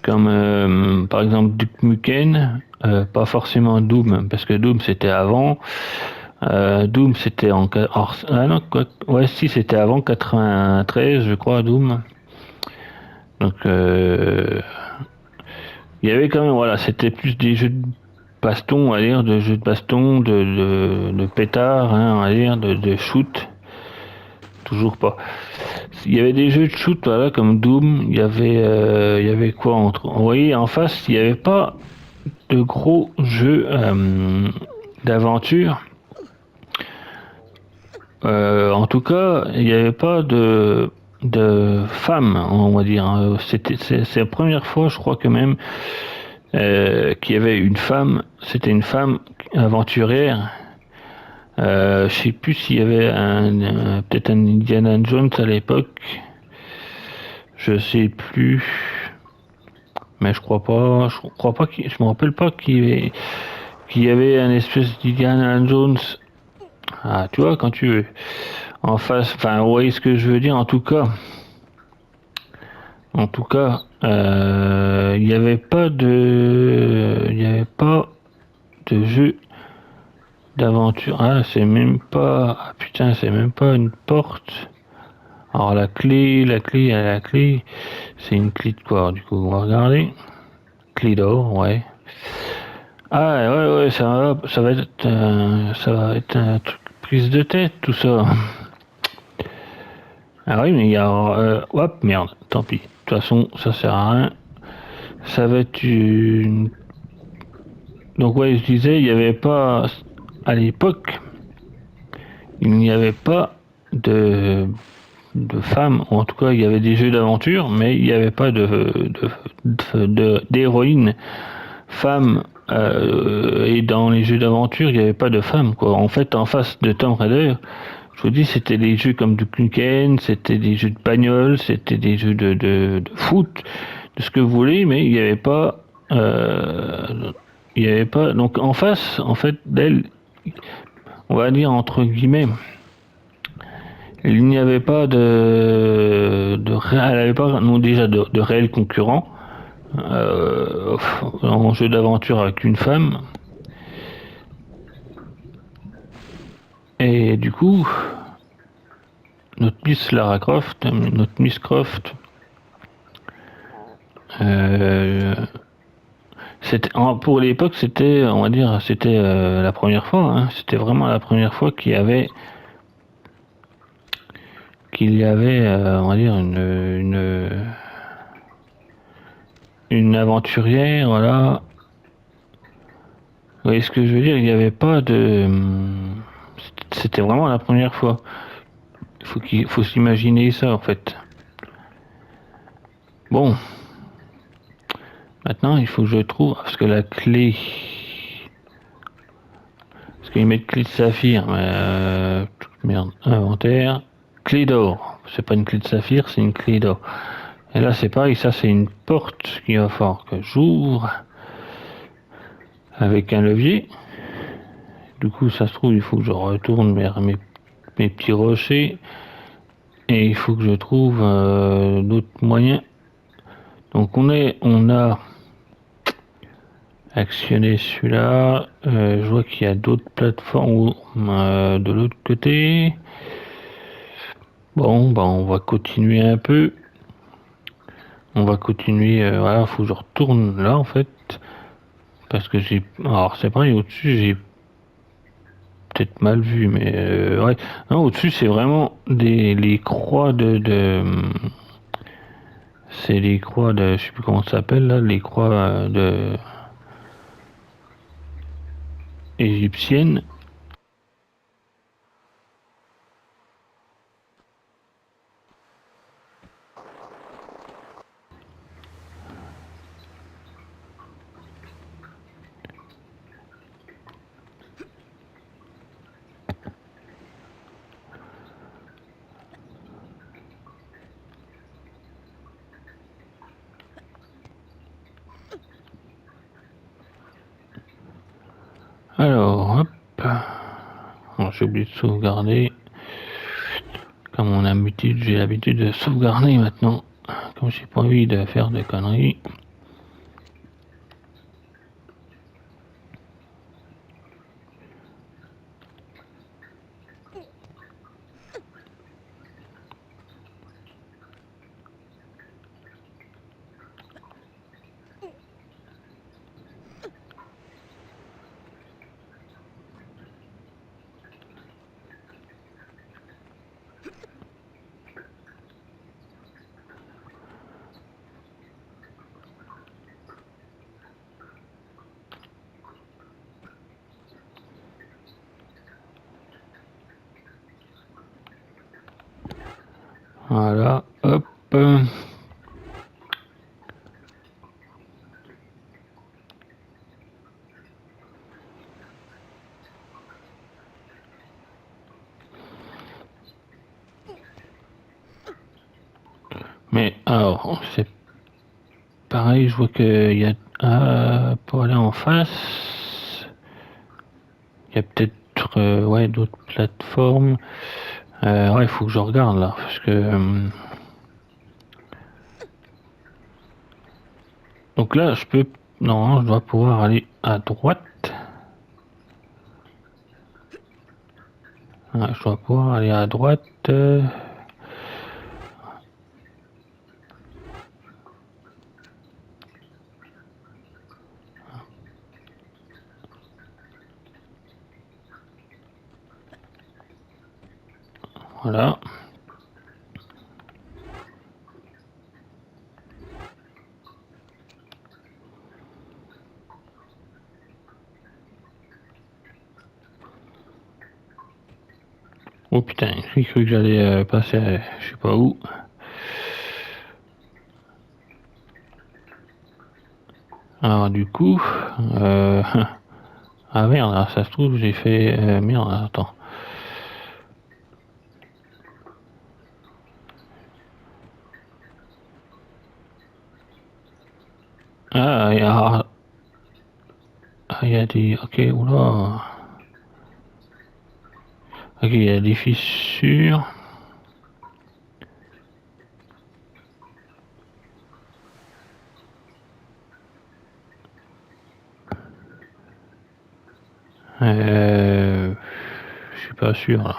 comme par exemple Duke Nukem, pas forcément Doom, parce que Doom c'était avant. Doom c'était ah non, ouais, si c'était avant 93, je crois, Doom. Donc il y avait quand même, voilà, c'était plus des jeux de baston, on va dire, de jeux de baston, de pétard, hein, on va dire, de shoot. Toujours pas. Il y avait des jeux de shoot, voilà, comme Doom. Il y avait quoi entre. Vous voyez, en face, il n'y avait pas de gros jeux d'aventure. En tout cas, il n'y avait pas de femmes, on va dire. C'est la première fois, je crois que même, qu'il y avait une femme. C'était une femme aventurière. Je sais plus s'il y avait peut-être un Indiana Jones à l'époque. Je sais plus. Mais je crois pas. Je crois pas je me rappelle pas qu'il y avait un espèce d'Indiana Jones. Ah, tu vois, quand tu veux. En face, enfin, vous voyez ce que je veux dire. En tout cas, il n'y avait pas de jeu d'aventure. Ah, c'est même pas. Ah, putain, c'est même pas une porte. Alors la clé, c'est une clé de quoi? Du coup, on va regarder. Clé d'or, ouais. Ah ouais, ça va être un truc prise de tête, tout ça. Ah oui, mais il y a, hop, merde, tant pis. façon, ça sert à rien. Ça va être une... Donc ouais, je disais, il n'y avait pas... À l'époque, il n'y avait pas de femmes, ou en tout cas il y avait des jeux d'aventure, mais il n'y avait pas d'héroïne femme, et dans les jeux d'aventure il n'y avait pas de femmes quoi. En fait, en face de Tomb Raider, je vous dis, c'était des jeux comme du Nukem, c'était des jeux de bagnole, c'était des jeux de foot, de ce que vous voulez, mais il y avait pas. Donc en face, en fait, d'elle, on va dire entre guillemets, il n'y avait pas elle avait pas non déjà de réels concurrents en jeu d'aventure avec une femme. Et du coup, notre Miss Lara Croft, notre Miss Croft, euh, pour l'époque, c'était, on va dire, c'était la première fois. Hein, c'était vraiment la première fois qu'il y avait, on va dire, une aventurière, voilà. Vous voyez ce que je veux dire? Il n'y avait pas de, c'était vraiment la première fois. Il faut s'imaginer ça en fait. Bon, maintenant il faut que je trouve parce que la clé, parce qu'ils mettent clé de saphir, mais merde, inventaire, clé d'or. C'est pas une clé de saphir, c'est une clé d'or. Et là c'est pareil, ça c'est une porte qu'il va falloir que j'ouvre avec un levier. Du coup ça se trouve il faut que je retourne vers mes petits rochers et il faut que je trouve d'autres moyens. Donc on a actionné celui-là. Je vois qu'il y a d'autres plateformes de l'autre côté. Bon, bah on va continuer un peu. On va continuer. Voilà, faut que je retourne là en fait. Parce que j'ai. Alors c'est pareil, au-dessus j'ai peut-être mal vu, mais ouais. Non, au-dessus c'est vraiment les croix c'est les croix de. Je sais plus comment ça s'appelle là. Les croix de. Égyptiennes. Alors, hop. Bon, j'ai oublié de sauvegarder. Comme on a l'habitude, j'ai l'habitude de sauvegarder maintenant. Comme j'ai pas envie de faire des conneries. Voilà, hop. Mais alors, c'est pareil, je vois qu'il y a. Pour aller en face, il y a peut-être ouais, d'autres plateformes. Ouais, il faut que je regarde là. Parce que. Donc là, je peux. Non, je dois pouvoir aller à droite. Ouais, je dois pouvoir aller à droite. Voilà. J'ai cru que j'allais passer je sais pas où. Alors du coup, ah merde, alors, ça se trouve j'ai fait merde, attends. Ah, il y a des, ok, oula, ok, il y a des fissures. Je suis pas sûr là.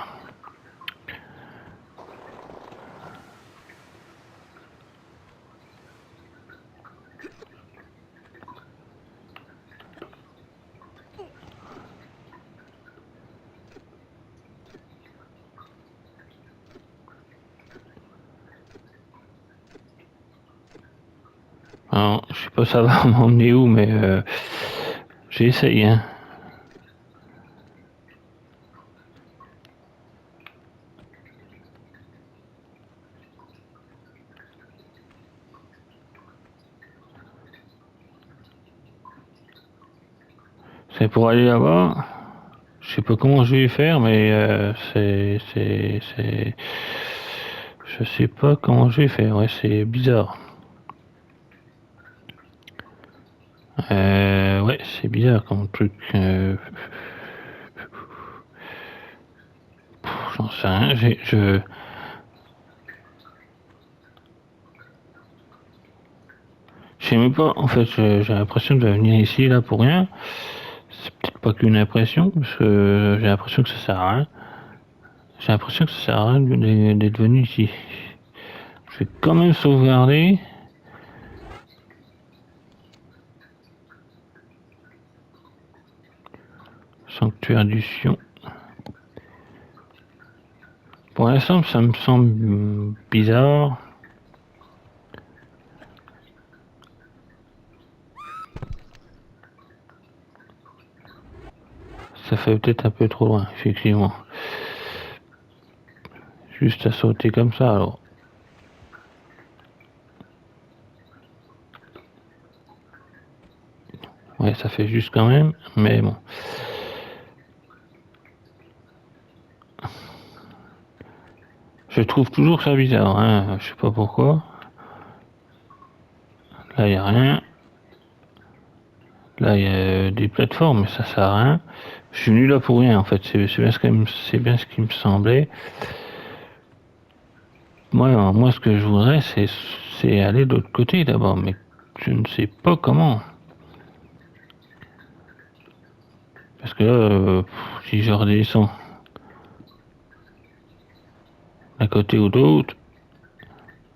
Alors, je sais pas ça va m'emmener où, mais j'ai essayé. Hein. C'est pour aller là-bas. Je sais pas comment je vais faire, mais je sais pas comment je vais faire. Ouais, c'est bizarre. Ouais, c'est bizarre comme truc. J'en sais rien. Je sais même pas. En fait, j'ai l'impression de venir ici là pour rien. C'est peut-être pas qu'une impression, parce que j'ai l'impression que ça sert à rien. J'ai l'impression que ça sert à rien d'être venu ici. Je vais quand même sauvegarder. Sanctuaire du Sion. Pour l'instant, ça me semble bizarre. Ça fait peut-être un peu trop loin, effectivement. Juste à sauter comme ça, alors. Ouais, ça fait juste quand même, mais bon. Je trouve toujours ça bizarre, hein. Je sais pas pourquoi. Là, il n'y a rien. Là, il y a des plateformes, mais ça sert à rien. Je suis venu là pour rien, en fait. C'est bien ce qui me semblait. Moi, ce que je voudrais, c'est aller de l'autre côté d'abord, mais je ne sais pas comment. Parce que là, si je redescends d'un côté ou d'autre,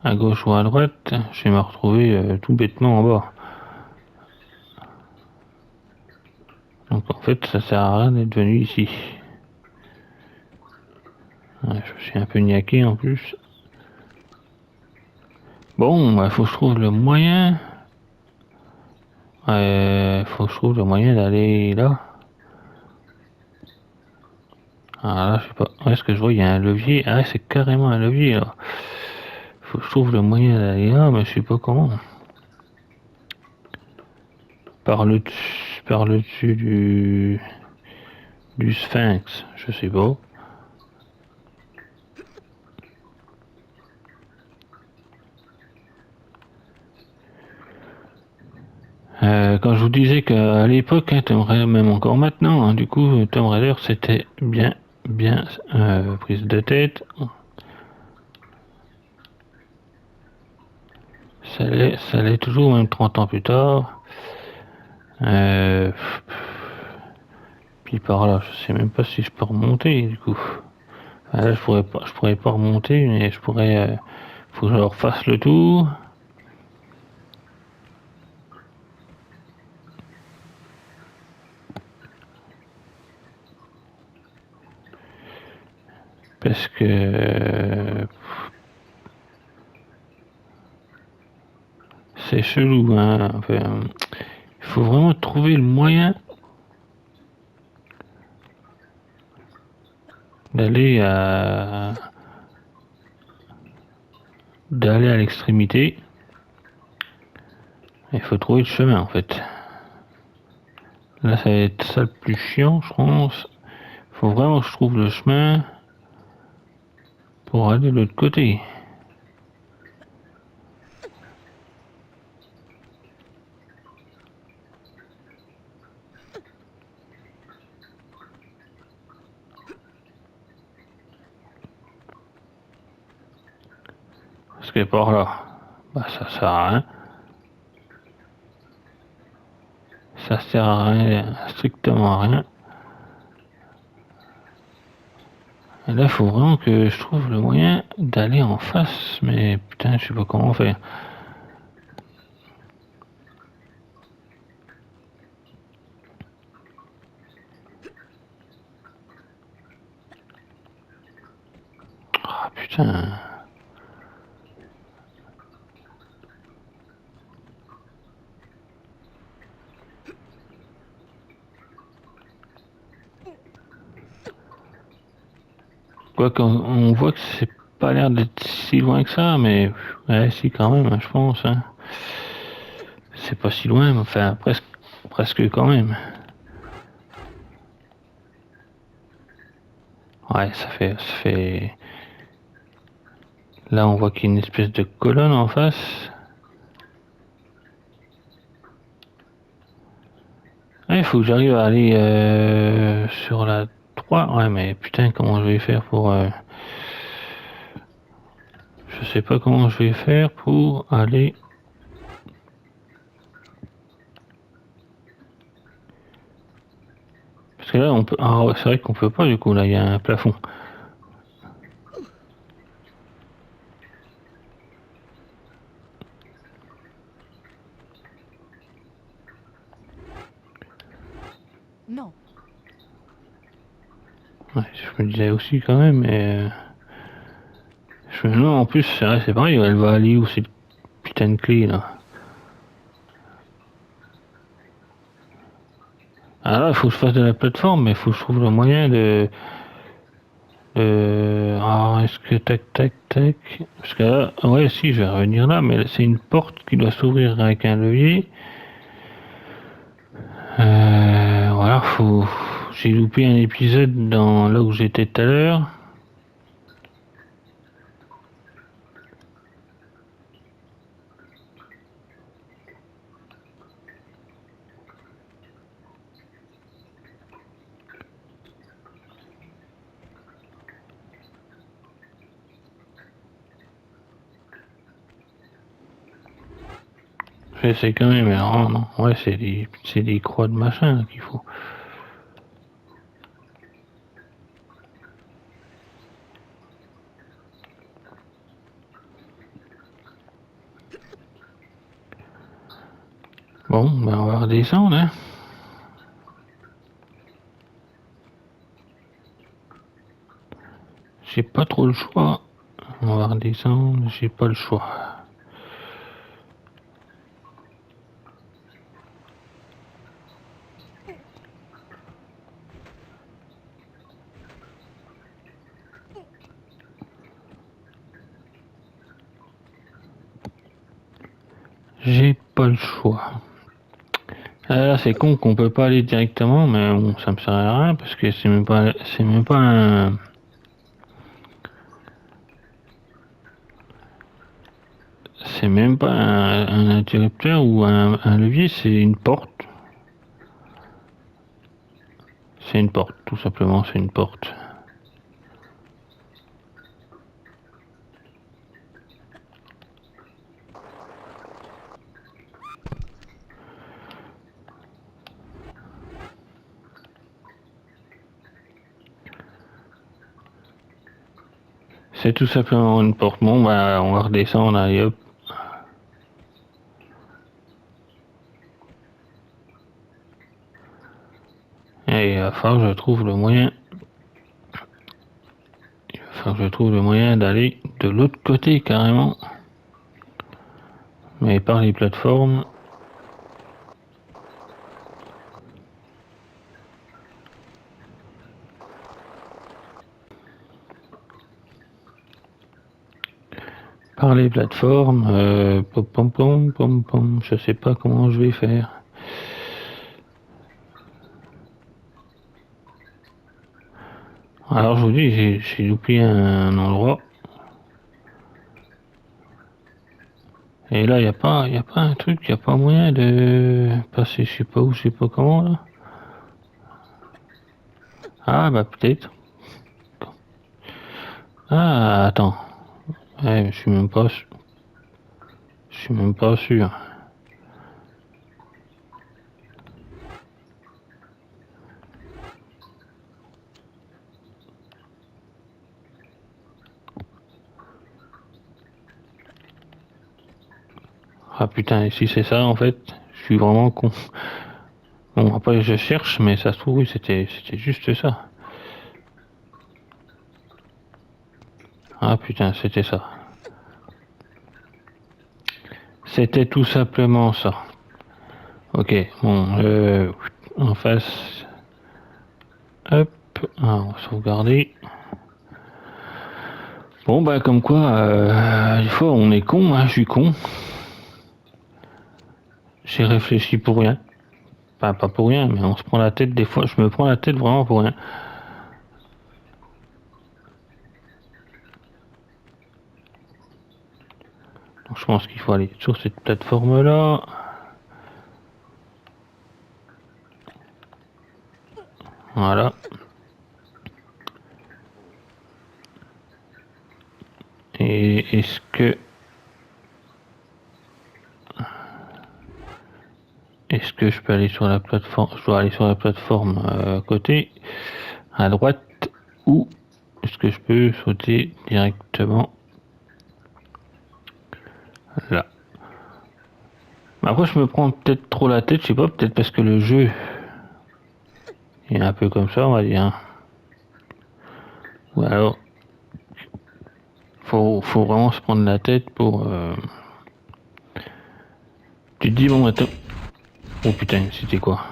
à gauche ou à droite, je vais me retrouver tout bêtement en bas. Donc en fait, ça sert à rien d'être venu ici. Ouais, je suis un peu niaqué en plus. Bon, bah, faut que je trouve le moyen. Faut que je trouve le moyen d'aller là. Ah là, je sais pas. Où est-ce que je vois? Il y a un levier. Ah, c'est carrément un levier là. Faut que je trouve le moyen d'aller là, mais je sais pas comment. Par le dessus du sphinx, je sais pas. Quand je vous disais qu'à l'époque, hein, même encore maintenant, hein, du coup, Tomb Raider, c'était bien prise de tête. Ça l'est toujours, même 30 ans plus tard. Euh, puis par là, je sais même pas si je peux remonter, du coup. Là, je pourrais pas remonter, mais je pourrais. Faut que je refasse le tour. Parce que c'est chelou, hein. Enfin, il faut vraiment trouver le moyen d'aller à l'extrémité. Il faut trouver le chemin en fait. Là ça va être ça le plus chiant je pense. Faut vraiment que je trouve le chemin pour aller de l'autre côté. Parce que par là, bah ça sert à rien. Ça sert à rien, strictement à rien. Et là, il faut vraiment que je trouve le moyen d'aller en face. Mais putain, je sais pas comment faire. Ah putain. Quoi qu'on voit que c'est pas l'air d'être si loin que ça, mais ouais, si quand même, hein, je pense. Hein. C'est pas si loin, mais enfin presque quand même. Ouais, ça fait. Là, on voit qu'il y a une espèce de colonne en face. Ouais, il faut que j'arrive à aller sur la 3. Ouais, mais putain, comment je vais faire pour. Je sais pas comment je vais faire pour aller. Parce que là, on peut. Ah, ouais, c'est vrai qu'on peut pas, du coup, là, il y a un plafond. Non. Ouais, je me disais aussi quand même, mais. Non, en plus, c'est vrai, c'est pareil, elle va aller où cette putain de clé là. Ah là, il faut que je fasse de la plateforme, mais il faut que je trouve le moyen de. Ah, est-ce que tac tac tac. Parce que là, ouais, si, je vais revenir là, mais c'est une porte qui doit s'ouvrir avec un levier. Voilà, faut. J'ai loupé un épisode dans là où j'étais tout à l'heure. J'essaie quand même, mais non, non. Ouais, c'est des croix de machin qu'il faut. Bon, ben on va redescendre, hein. J'ai pas trop le choix. On va redescendre, j'ai pas le choix. J'ai pas le choix. Ah, là, c'est con qu'on peut pas aller directement, mais bon, ça me sert à rien parce que c'est même pas un, c'est même pas un interrupteur ou un levier, c'est une porte. C'est une porte, tout simplement, c'est une porte. C'est tout simplement une porte. Bon, bah, on va redescendre, allez hop. Et il va falloir que je trouve le moyen. Il va falloir que je trouve le moyen d'aller de l'autre côté carrément. Mais par les plateformes. par les plateformes. Pom pom pom pom pom. Je sais pas comment je vais faire. Alors je vous dis, j'ai loupé un endroit. Et là, il n'y a pas un truc, il n'y a pas moyen de passer, je sais pas où, je sais pas comment là. Ah bah peut-être. Ah attends, ouais, je suis même pas sûr. Ah putain, et si c'est ça en fait, je suis vraiment con. Bon après je cherche, mais ça se trouve oui c'était juste ça. Ah putain, c'était ça. C'était tout simplement ça. Ok, bon, en face. Hop, ah, on va sauvegarder. Bon bah comme quoi, des fois on est con, hein, je suis con. J'ai réfléchi pour rien. Enfin, pas pour rien, mais on se prend la tête des fois. Je me prends la tête vraiment pour rien. Donc, je pense qu'il faut aller sur cette plateforme-là. Voilà. Et est-ce que... Est-ce que je peux aller sur la plateforme? Je dois aller sur la plateforme côté, à droite, ou est-ce que je peux sauter directement là? Après, je me prends peut-être trop la tête, je sais pas, peut-être parce que le jeu est un peu comme ça, on va dire. Ou alors, faut vraiment se prendre la tête pour... Tu te dis, bon, attends. Oh putain, c'était quoi?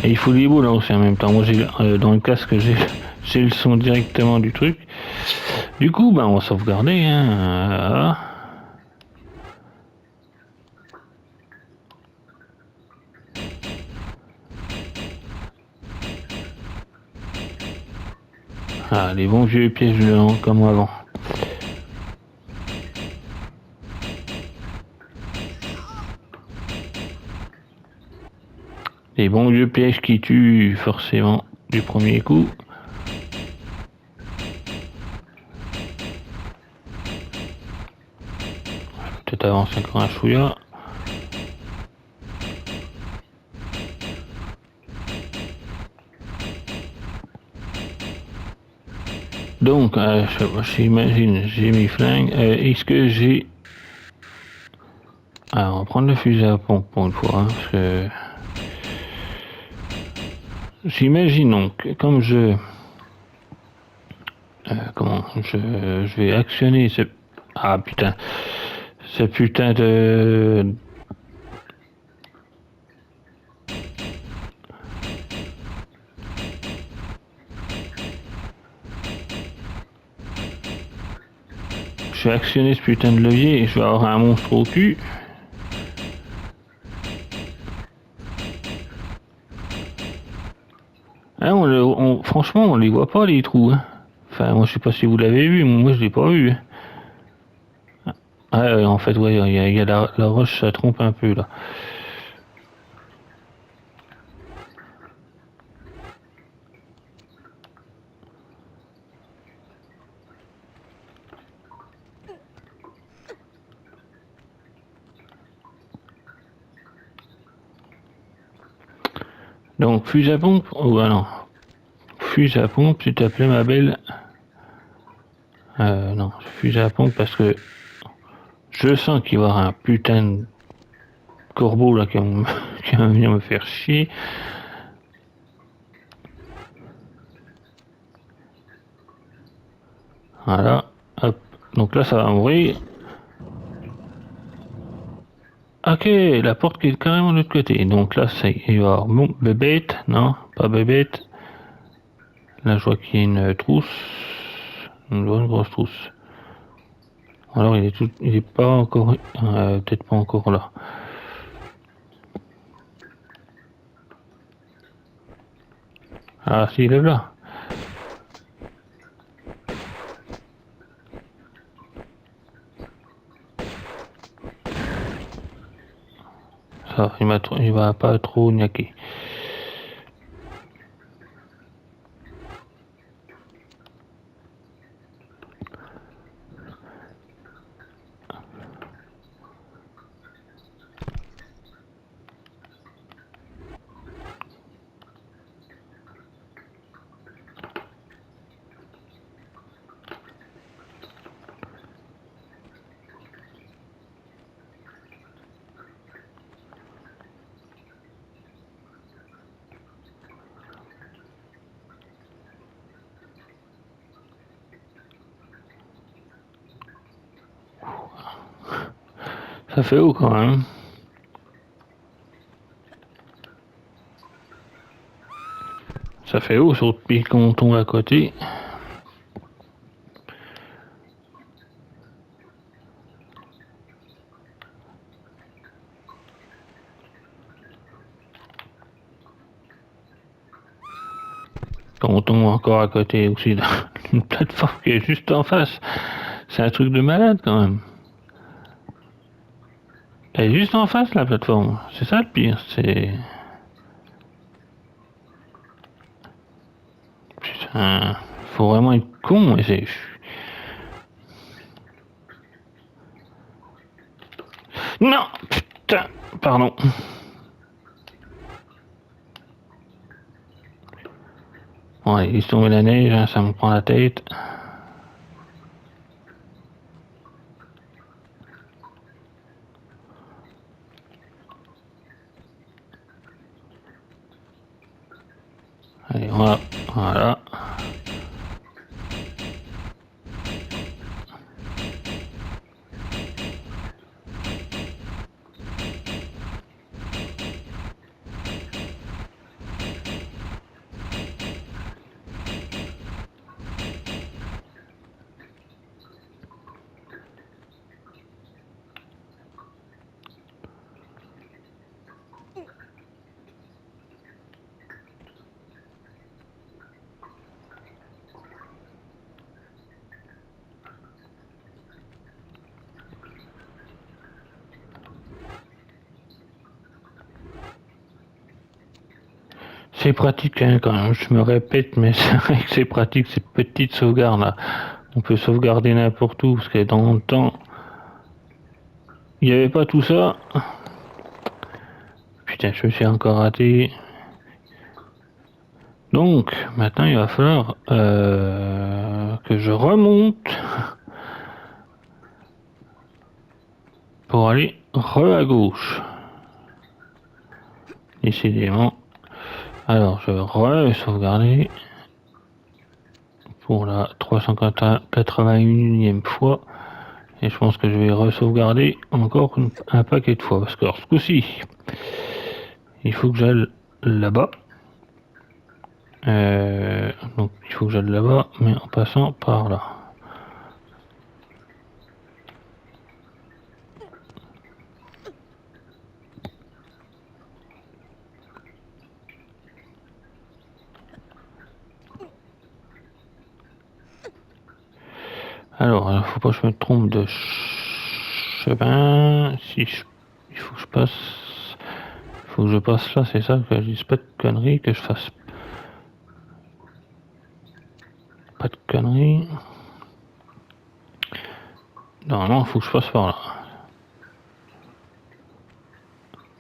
Et il faut des boules là aussi en même temps. Moi, j'ai dans le casque, j'ai le son directement du truc. Du coup, ben, on va sauvegarder. Hein, voilà. Ah, les bons vieux pièges comme avant. Les bons vieux pièges qui tuent forcément du premier coup. Peut-être avancer encore un chouïa. Donc, j'imagine, j'ai mis flingue. Est-ce que j'ai... Alors, on va prendre le fusil à pompe pour une fois, hein, parce que... J'imagine donc, comme je... comment je vais actionner ce... Ah putain. Ce putain de... Je vais actionner ce putain de levier et je vais avoir un monstre au cul. Hein, franchement, on les voit pas les trous. Hein. Enfin, moi je sais pas si vous l'avez vu, mais moi je l'ai pas vu. Ah, en fait, ouais, il y a la roche, ça trompe un peu là. Donc, fusil à pompe. Oh, bah non. Fusil à pompe, s'il te plaît, ma belle. Non, fusil à pompe parce que je sens qu'il va y avoir un putain de corbeau là qui va venir me faire chier. Voilà, hop. Donc là, ça va m'ouvrir. Ok, la porte qui est carrément de l'autre côté. Donc là, il va y avoir bon, bébête. Non, pas bébête. Là, je vois qu'il y a une trousse. Une bonne grosse trousse. Alors il est pas encore, peut-être pas encore là. Ah si, il est là. Ça, il va pas trop niaquer. Ça fait haut quand même. Ça fait haut, surtout quand on tombe à côté. Quand on tombe encore à côté aussi d'une plateforme qui est juste en face. C'est un truc de malade quand même. Elle est juste en face la plateforme. C'est ça le pire. C'est... Putain, faut vraiment être con. Et c'est... Non, putain, pardon. Bon, allez, laisse tomber la neige, hein, ça me prend la tête. Allez, voilà, voilà. C'est pratique hein, quand même, je me répète, mais c'est vrai que c'est pratique ces petites sauvegardes là. On peut sauvegarder n'importe où, parce que dans le temps, il n'y avait pas tout ça. Putain, je me suis encore raté. Donc, maintenant il va falloir que je remonte pour aller à gauche. Décidément. Alors, je vais sauvegarder pour la 381e fois. Et je pense que je vais re-sauvegarder encore un paquet de fois. Parce que alors, ce coup-ci, il faut que j'aille là-bas. Donc il faut que j'aille là-bas, mais en passant par là. Alors, faut pas que je me trompe de chemin. Il faut que je passe. Il faut que je passe là, c'est ça, que je dise pas de conneries, que je fasse pas de conneries. Normalement, il faut que je passe par là.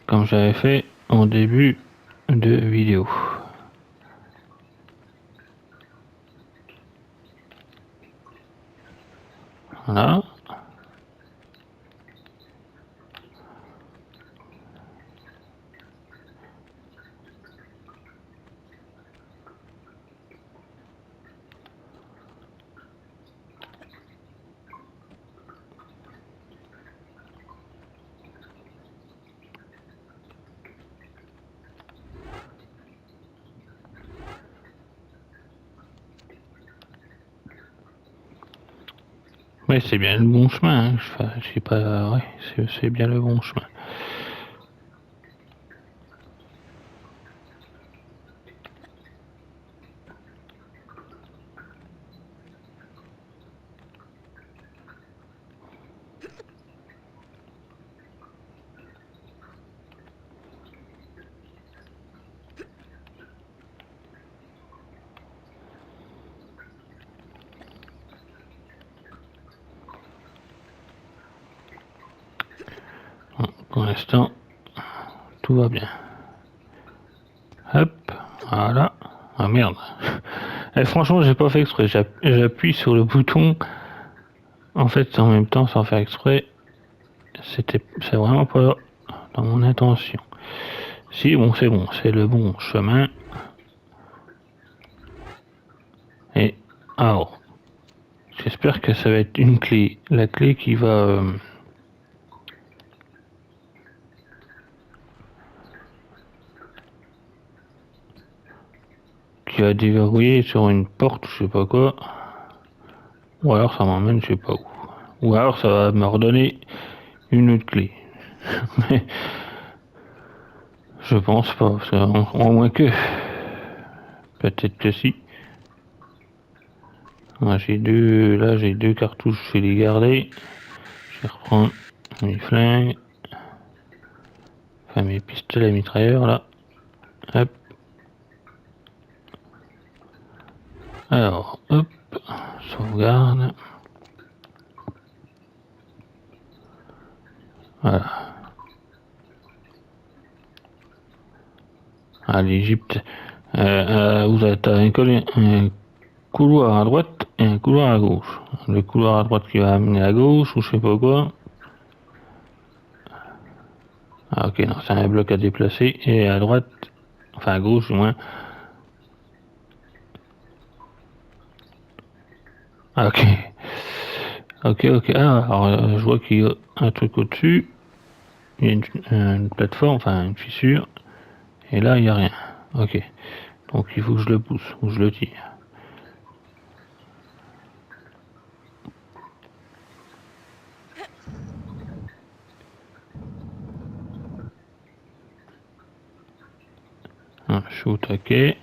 Comme j'avais fait en début de vidéo. Voilà. Ouais, c'est bien le bon chemin. Hein. Je sais pas. Ouais, c'est bien le bon chemin. Bon, pour l'instant, tout va bien. Hop, voilà. Ah merde. Et franchement, j'ai pas fait exprès. J'appuie sur le bouton. En fait, en même temps, sans faire exprès. C'est vraiment pas dans mon intention. Si, bon, c'est le bon chemin. Et alors, j'espère que ça va être une clé. La clé qui va déverrouiller sur une porte, je sais pas quoi. Ou alors ça m'emmène je sais pas où. Ou alors ça va me redonner une autre clé. Mais je pense pas, parce qu'en moins que. Peut-être que si. Là j'ai deux cartouches, je vais les garder. Je vais reprendre mes flingues. Enfin mes pistolets mitrailleurs là. Hop. Alors, hop. Sauvegarde. Voilà. À l'Égypte. Vous êtes à un couloir à droite et un couloir à gauche. Le couloir à droite qui va amener à gauche ou je sais pas quoi. Ah ok, non, c'est un bloc à déplacer. Et à droite, enfin à gauche du moins. Ah ok. Ok, ok. Ah, alors je vois qu'il y a un truc au-dessus. Il y a une plateforme, enfin une fissure. Et là, il n'y a rien. Ok. Donc il faut que je le pousse ou je le tire. Ah, je suis au taquet.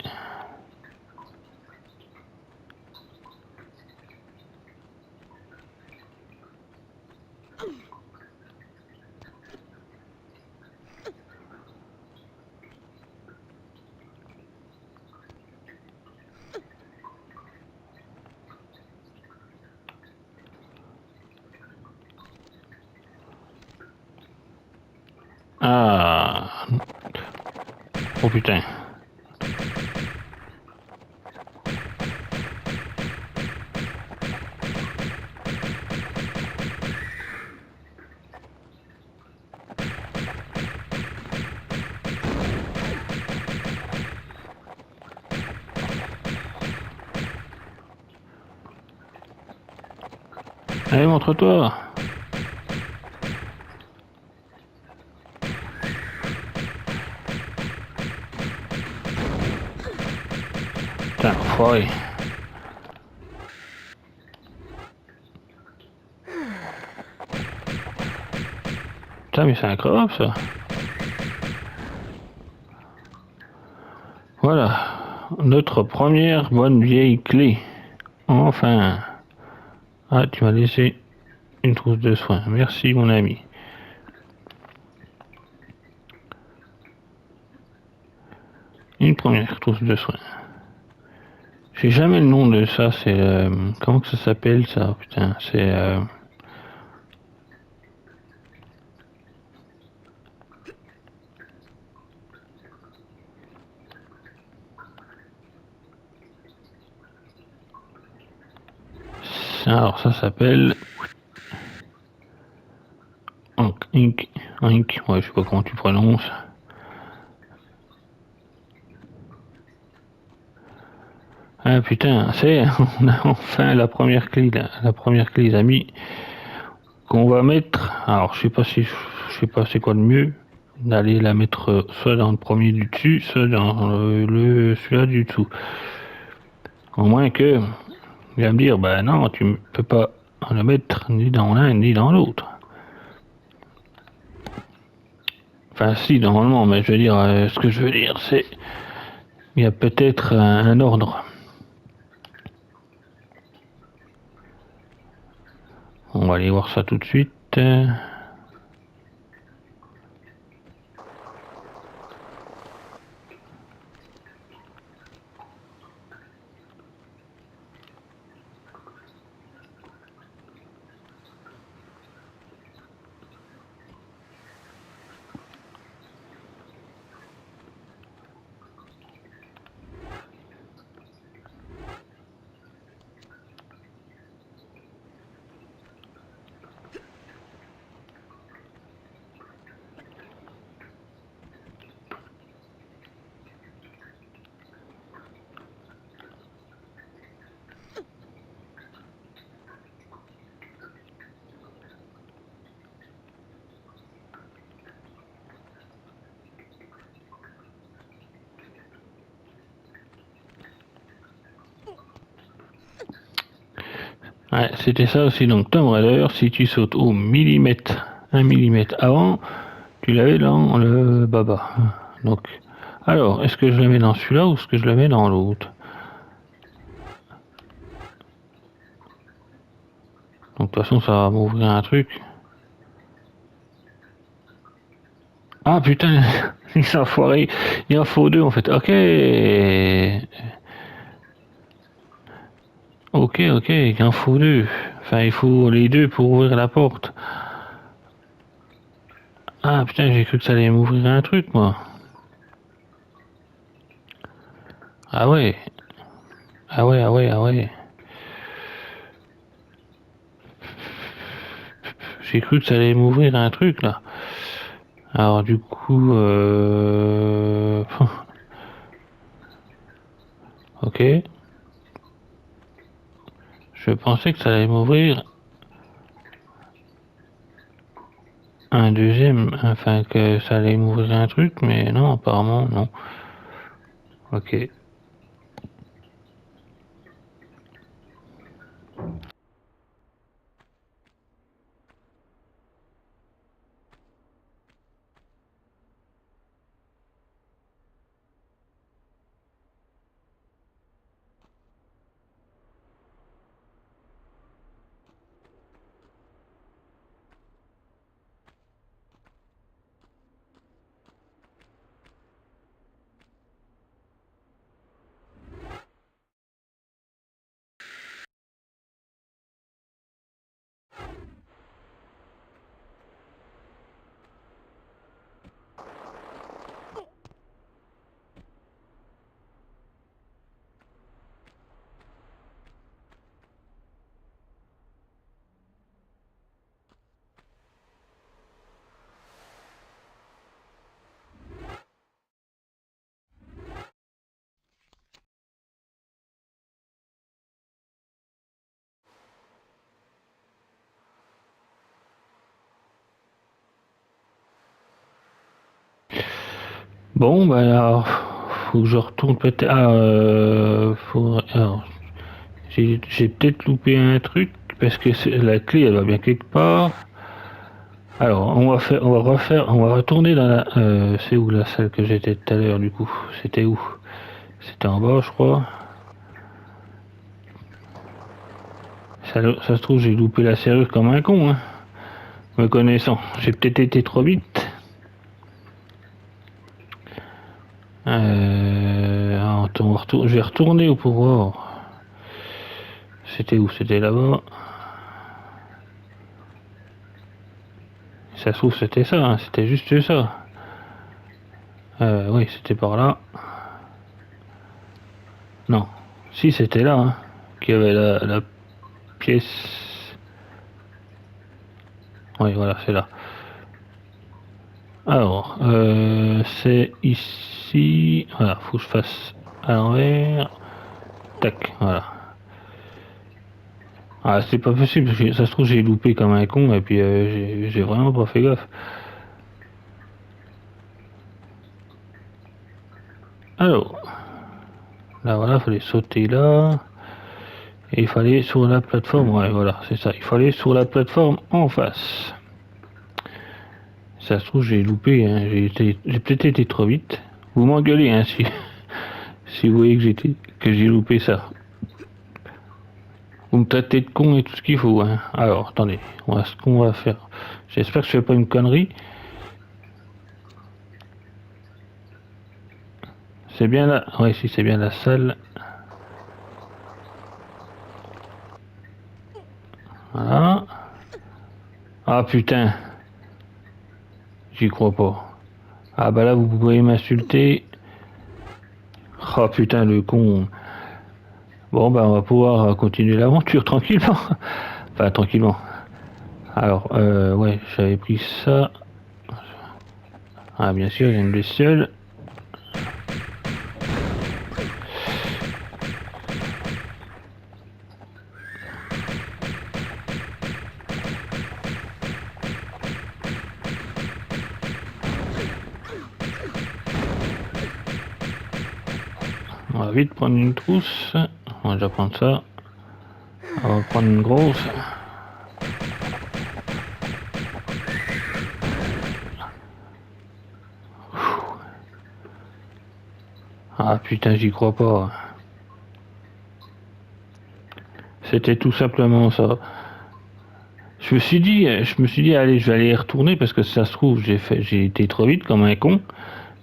Ah. Oh putain. Allez, montre-toi. Putain, enfoiré. Putain, mais c'est incroyable ça. Voilà. Notre première bonne vieille clé. Enfin. Ah, tu m'as laissé une trousse de soins. Merci, mon ami. Une première trousse de soins. J'ai jamais le nom de ça. C'est. Comment que ça s'appelle ça? Putain, c'est. Alors, ça s'appelle. Ink. Ink. Ouais, je sais pas comment tu prononces. Ah putain, on a enfin la première clé, la première clé, les amis, qu'on va mettre. Alors, je sais pas c'est quoi le mieux, d'aller la mettre soit dans le premier du dessus, soit dans celui-là du dessous. Au moins que, il va me dire, bah non, tu peux pas le mettre ni dans l'un ni dans l'autre. Enfin si, normalement, mais je veux dire, ce que je veux dire, c'est... Il y a peut-être un ordre. On va aller voir ça tout de suite. Ouais, c'était ça aussi. Donc Tomb Raider, si tu sautes au millimètre, 1 millimètre avant, tu l'avais dans le baba. Donc, alors, est-ce que je le mets dans celui-là ou est-ce que je le mets dans l'autre? Donc de toute façon, ça va m'ouvrir un truc. Ah putain, il s'est enfoiré. Il en faut deux en fait. Ok. Ok, ok, il en faut deux. Enfin, il faut les deux pour ouvrir la porte. Ah putain, j'ai cru que ça allait m'ouvrir un truc, moi. Ah ouais. Ah ouais, ah ouais, ah ouais. J'ai cru que ça allait m'ouvrir un truc, là. Alors du coup... Ok. Je pensais que ça allait m'ouvrir un deuxième. Enfin, que ça allait m'ouvrir un truc, mais non, apparemment, non. Ok. Bon, bah alors, faut que je retourne peut-être. Ah, alors, j'ai peut-être loupé un truc parce que la clé, elle va bien quelque part. Alors, on va retourner dans la. C'est où la salle que j'étais tout à l'heure du coup? C'était où? C'était en bas, je crois. Ça se trouve, j'ai loupé la serrure comme un con, hein. Me connaissant, j'ai peut-être été trop vite. Je vais retourner au pouvoir. C'était où? C'était là-bas. Ça se trouve, c'était ça, hein, c'était juste ça. Oui, c'était par là. Non. Si, c'était là, hein, qu'il y avait la pièce. Oui, voilà, c'est là. Alors, c'est ici. Voilà, faut que je fasse à l'envers. Tac, voilà. Ah, c'est pas possible, parce que ça se trouve, j'ai loupé comme un con, et puis j'ai vraiment pas fait gaffe. Alors, là, voilà, fallait sauter là. Et il fallait sur la plateforme, ouais, voilà, c'est ça. Il fallait sur la plateforme en face. Ça se trouve, j'ai loupé, hein. J'ai peut-être été trop vite. Vous m'engueulez, hein, si, si vous voyez que j'ai loupé ça. Vous me traitez de con et tout ce qu'il faut, hein. Alors, attendez, on va ce qu'on va faire. J'espère que je fais pas une connerie. C'est bien là. Ouais, si c'est bien la salle. Voilà. Ah putain. J'y crois pas. Ah bah là, vous pouvez m'insulter. Ah putain, le con. Bon, bah on va pouvoir continuer l'aventure tranquillement. Enfin, tranquillement. Alors, ouais, j'avais pris ça. Ah, bien sûr, il y a une bestiole. On va vite prendre une trousse. On va déjà prendre ça. On va prendre une grosse. Ah putain, j'y crois pas. C'était tout simplement ça. Je me suis dit, allez, je vais aller y retourner parce que ça se trouve, j'ai été trop vite comme un con.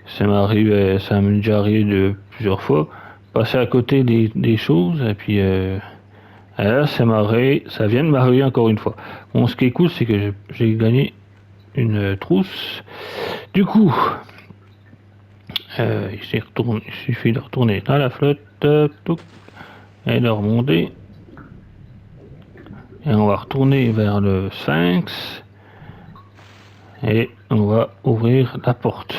Ça m'est déjà arrivé de plusieurs fois. Passer à côté des choses et puis là, ça vient de m'arriver encore une fois. Bon, ce qui est cool, c'est que j'ai gagné une trousse. Du coup, il suffit de retourner dans la flotte, et de remonter. Et on va retourner vers le Sphinx. Et on va ouvrir la porte.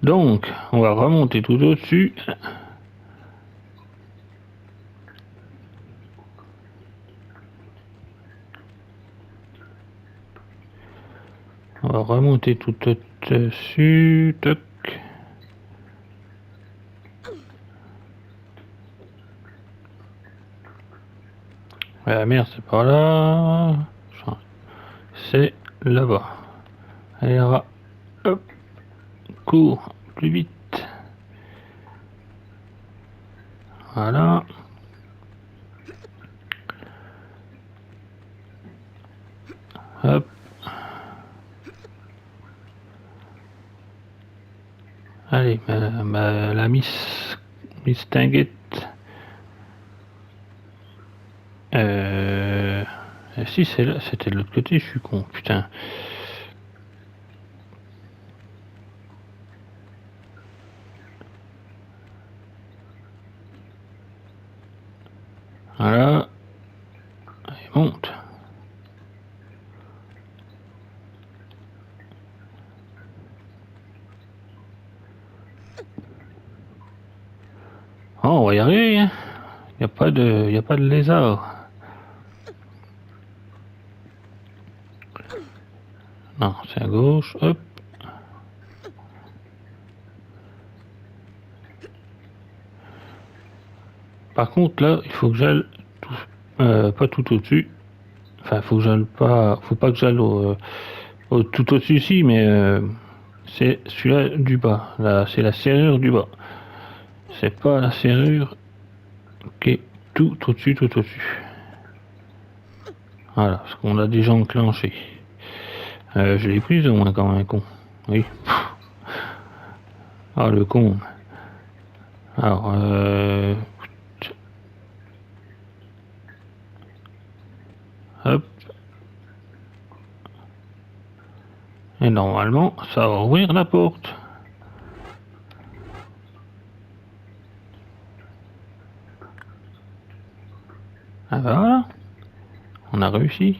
Donc, on va remonter tout au-dessus. On va remonter tout au-dessus. Toc. Ah merde, c'est pas là. C'est là-bas. Allez, là, hop, cours plus vite. Voilà. Hop. Allez, la Miss Tinguette. Si c'est là, c'était de l'autre côté, je suis con, putain. Voilà. Allez, monte. Oh, on va y arriver, hein. Y a pas de lézard. Non, c'est à gauche, hop. Par contre, là, il faut que j'aille pas tout au-dessus. Enfin, faut que j'aille pas, faut pas que j'aille tout au-dessus ici, mais c'est celui-là du bas. Là, c'est la serrure du bas. c'est pas la serrure qui est tout au-dessus, tout au-dessus. Voilà, parce qu'on l'a déjà enclenché. Je l'ai prise au moins quand même, con. Oui. Ah, le con. Alors, hop. Et normalement, ça va ouvrir la porte. Ah bah voilà. On a réussi.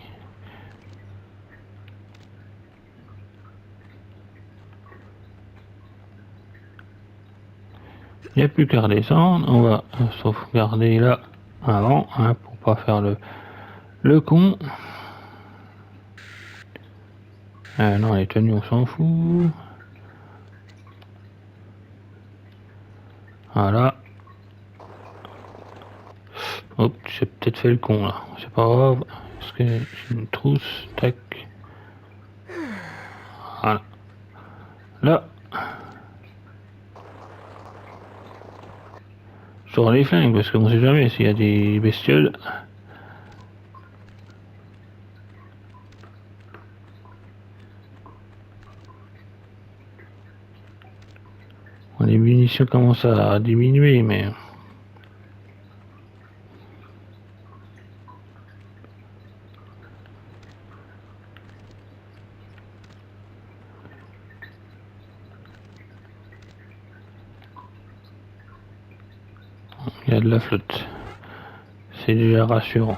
Il n'y a plus qu'à redescendre. On va sauvegarder là avant, hein, pour pas faire le con. Non, les tenues, on s'en fout. Voilà. Hop, j'ai peut-être fait le con là. C'est pas grave. Est-ce que j'ai une trousse? Tac. Voilà. Là. Sur les flingues, parce qu'on sait jamais s'il y a des bestioles. Les munitions commencent à diminuer, mais... il y a de la flotte. C'est déjà rassurant.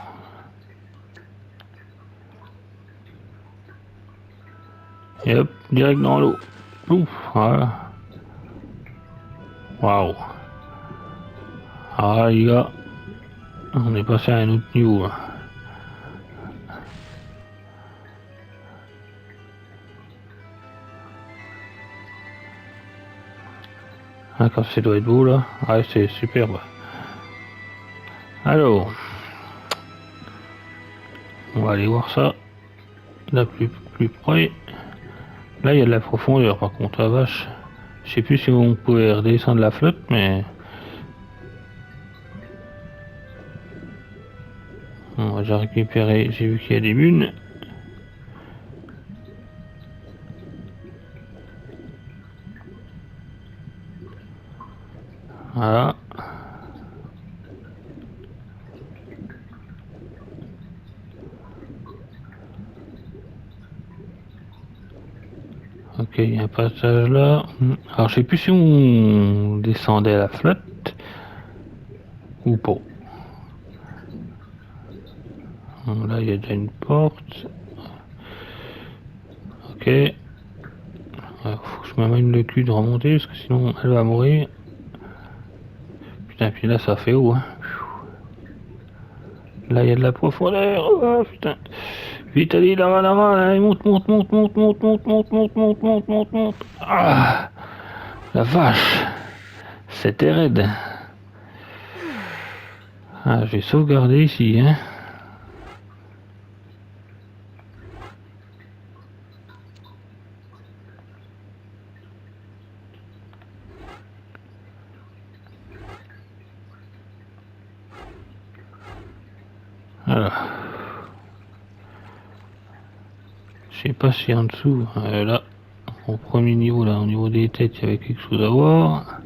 Et hop, direct dans l'eau. Ouf, voilà. Waouh. Ah les gars, on est passé à un autre niveau là. Ah, quand ça doit être beau là. Ah, c'est superbe. Alors, on va aller voir ça là plus près. Là, il y a de la profondeur par contre, la vache. Je sais plus si on pouvait redescendre la flotte, mais... On va déjà récupérer, j'ai vu qu'il y a des bunes. Voilà. Ok, il y a un passage là. Alors, je sais plus si on descendait à la flotte ou pas. Là, il y a déjà une porte. Ok. Faut que je m'amène le cul de remonter parce que sinon elle va mourir. Putain, puis là, ça fait haut. Hein. Là, il y a de la profondeur. Oh putain. Vite, allez, là, là, monte, monte, monte, monte, monte, monte, monte, monte, monte, monte, monte, monte. Ah, la vache. C'était raide. Ah, je vais sauvegarder ici, hein. Voilà. Je sais pas si en dessous, là, au premier niveau, là, au niveau des têtes, il y avait quelque chose à voir.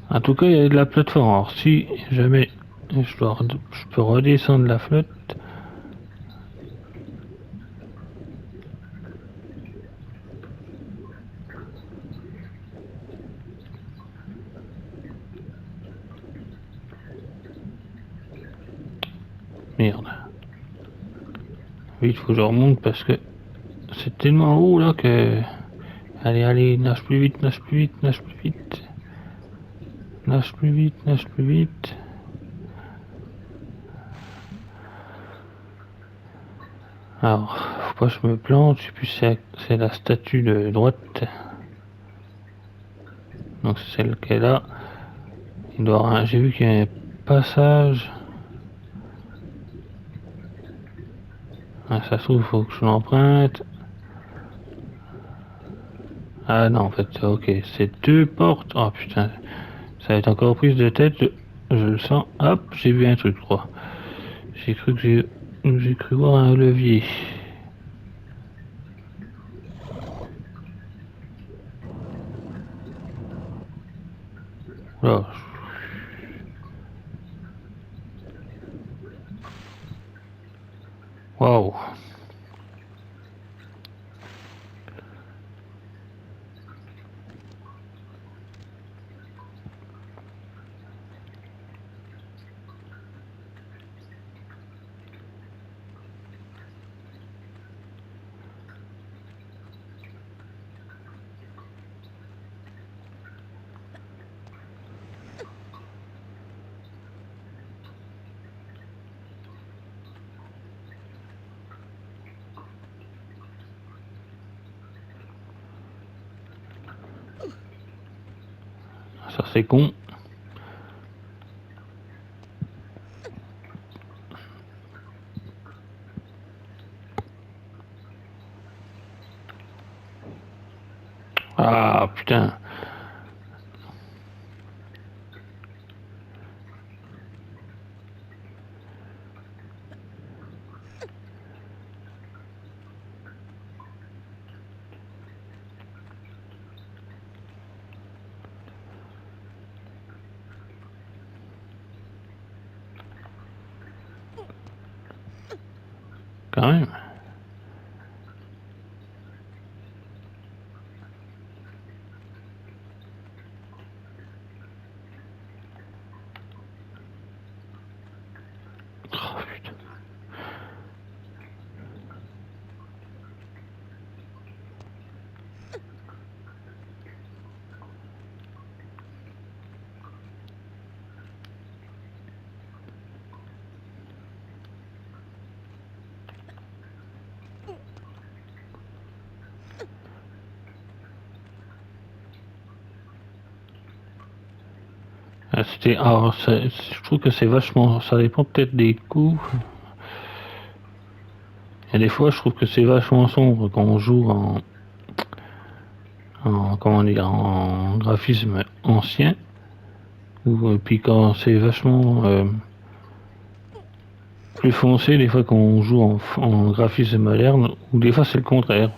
En tout cas, il y a de la plateforme. Alors, si jamais je peux redescendre la flotte. Merde. Vite, faut que je remonte parce que c'est tellement haut là que... Allez, allez, nage plus vite, nage plus vite, nage plus vite. Nage plus vite, nage plus vite. Alors, faut pas que je me plante, je sais plus si c'est la statue de droite. Donc c'est celle qui est là. Il doit avoir j'ai vu qu'il y a un passage. Ah, ça se trouve, faut que je l'emprunte. Ah non, en fait, ok, c'est deux portes. Oh putain, ça va être encore prise de tête. Je le sens. Hop, j'ai vu un truc, je crois. J'ai cru que j'ai cru voir un levier. Oh, waouh. Ça c'est con. Ah putain. Quand même. Oh putain. Ah, c'était. Alors, je trouve que c'est vachement. Ça dépend peut-être des coups. Et des fois, je trouve que c'est vachement sombre quand on joue comment dire, en graphisme ancien. Ou puis quand c'est vachement plus foncé, des fois quand on joue en graphisme moderne, ou des fois c'est le contraire.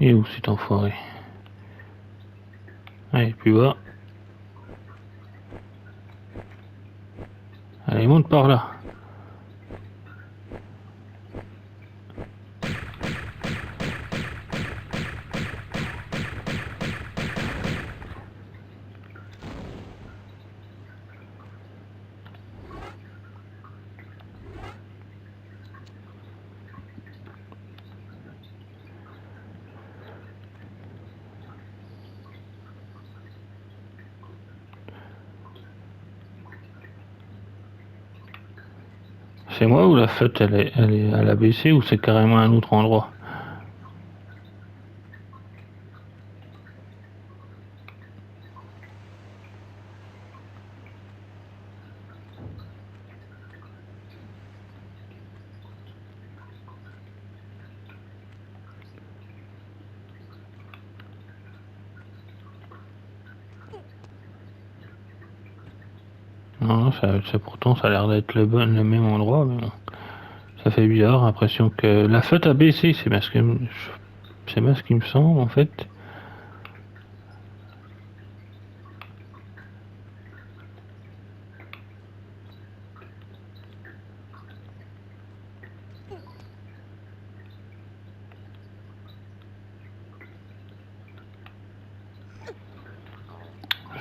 Et où cet enfoiré? Allez, plus bas. Allez, monte par là. C'est moi ou la fête elle est à la baissée ou c'est carrément un autre endroit? Non, pourtant ça a l'air d'être le même endroit, mais bon, ça fait bizarre, l'impression que la fête a baissé, c'est bien ce qui me semble en fait.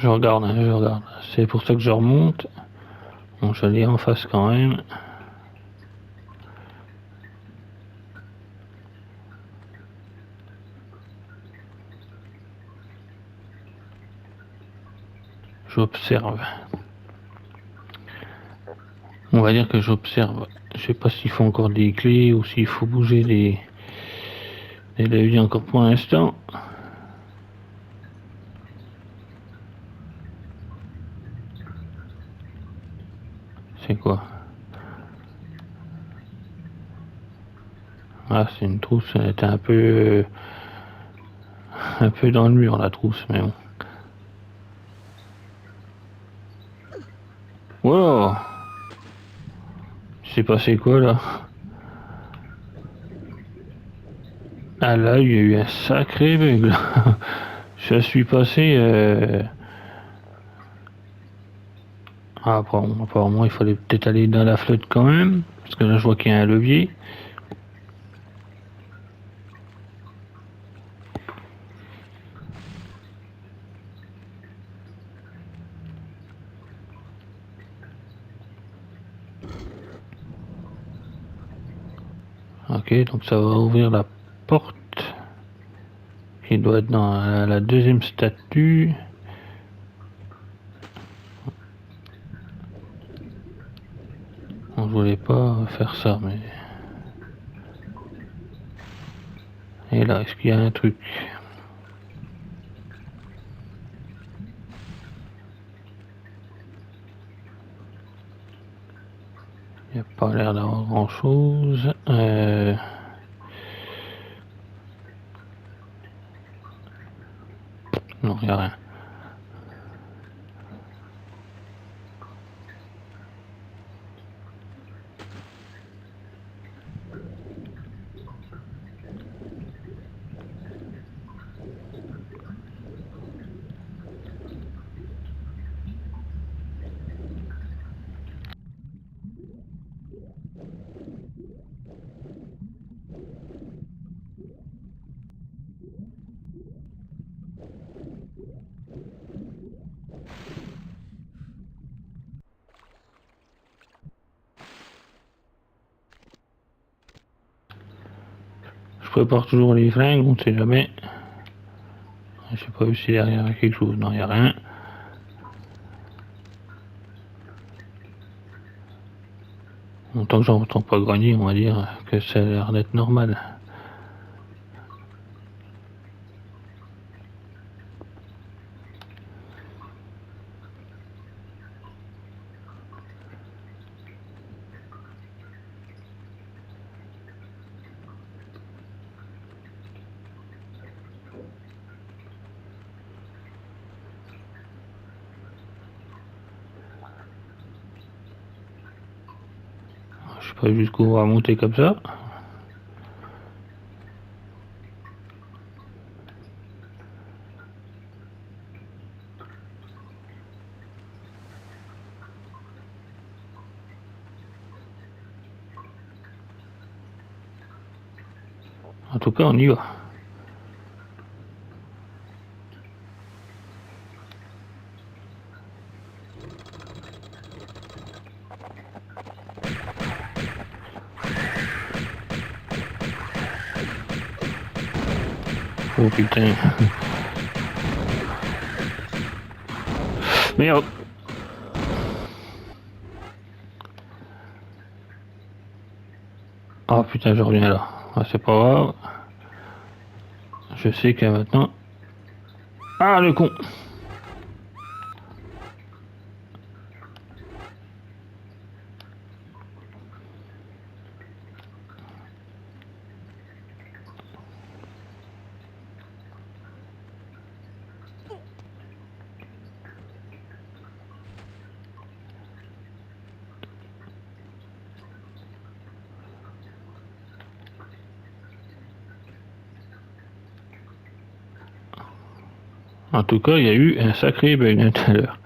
Je regarde, hein, je regarde. C'est pour ça que je remonte. Bon, je l'ai en face quand même. J'observe. On va dire que j'observe. Je sais pas s'il faut encore des clés ou s'il faut bouger les leviers encore pour l'instant. C'est quoi? Ah, c'est une trousse. Elle était un peu dans le mur la trousse, mais bon. Wow! C'est passé quoi là? Ah là, il y a eu un sacré bug là. Je suis passé. Ah, apparemment, il fallait peut-être aller dans la flotte quand même. Parce que là, je vois qu'il y a un levier. Ok, donc ça va ouvrir la porte. Qui doit être dans la deuxième statue. On voulait pas faire ça, mais... Et là, est-ce qu'il y a un truc? Il n'y a pas l'air d'avoir grand chose. Non, il n'y a rien. Je prépare toujours les flingues, on ne sait jamais. Je sais pas si derrière il y a quelque chose. Non, il n'y a rien. Tant que j'entends pas grogner, on va dire que ça a l'air d'être normal. Je sais pas jusqu'où on va monter comme ça. En tout cas, on y va. Oh putain. Merde. Ah putain, je reviens là. Ah, c'est pas grave. Je sais que maintenant... Ah, le con. En tout cas, il y a eu un sacré bug tout à l'heure.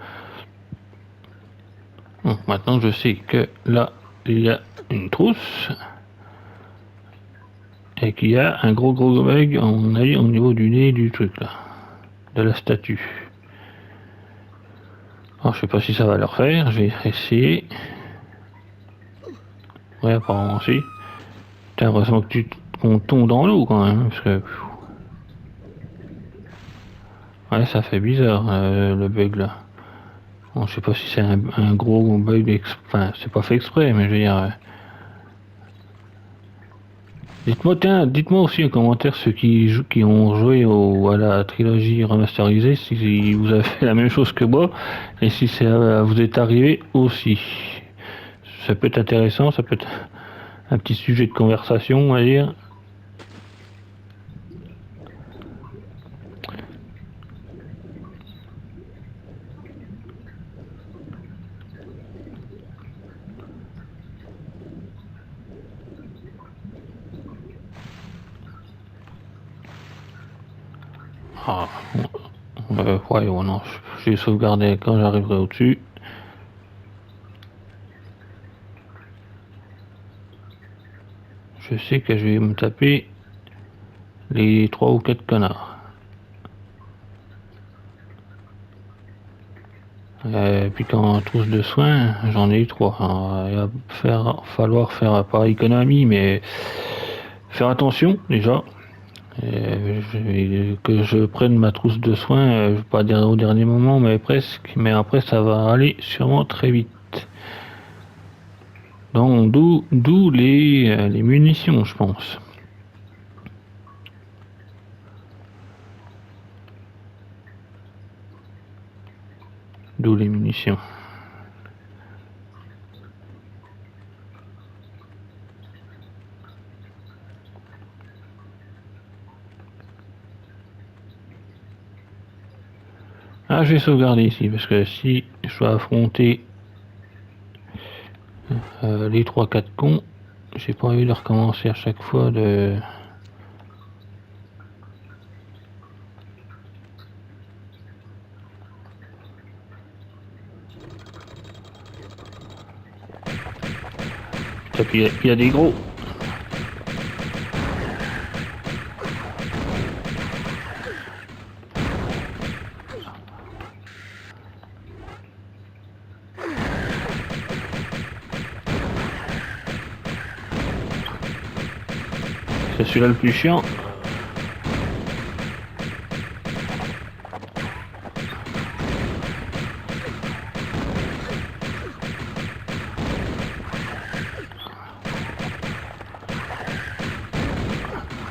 Bon, maintenant, je sais que là, il y a une trousse. Et qu'il y a un gros bug, à mon avis, au niveau du nez du truc là. De la statue. Alors, je sais pas si ça va le refaire, je vais essayer. Ouais, apparemment si. T'as l'impression que qu'on tombe dans l'eau quand même, parce que... Ouais, ça fait bizarre, le bug là. Bon, je sais pas si c'est un gros bug, enfin, c'est pas fait exprès, mais je veux dire... Dites-moi aussi en commentaire ceux qui ont joué à la trilogie remasterisée, si vous avez fait la même chose que moi, et si ça vous est arrivé aussi. Ça peut être intéressant, ça peut être un petit sujet de conversation, on va dire. Ah, ouais, oh non, je vais sauvegarder quand j'arriverai au-dessus. Je sais que je vais me taper les 3 ou 4 canards. Puis quand trousse de soins, j'en ai eu 3. Alors, il va falloir faire pas économie, mais faire attention déjà. Que je prenne ma trousse de soins, je vais pas dire au dernier moment, mais presque. Mais après, ça va aller sûrement très vite. Donc, d'où les munitions, je pense. D'où les munitions. Ah, je vais sauvegarder ici, parce que si je dois affronter les 3-4 cons, j'ai pas envie de recommencer à chaque fois de... Et puis il y a des gros. C'est celui-là le plus chiant.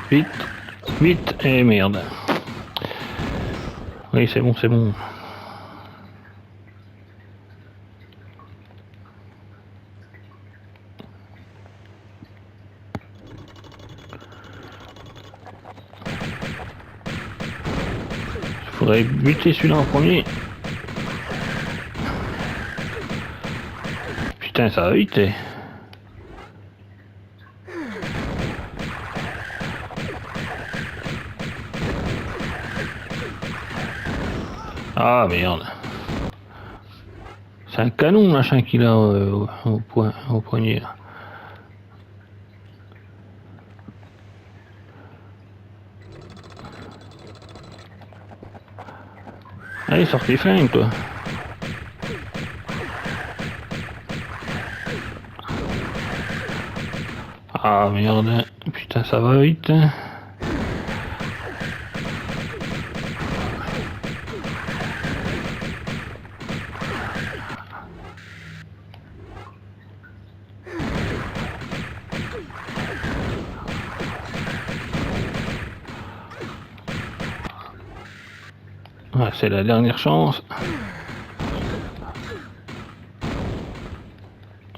Vite, vite, et merde. Oui, c'est bon, c'est bon. Faudrait buter celui-là en premier. Putain, ça va vite. Ah merde. C'est un canon machin qu'il a au poignet là. Allez, sors tes flingues toi. Ah merde. Putain, ça va vite. Ouais, c'est la dernière chance.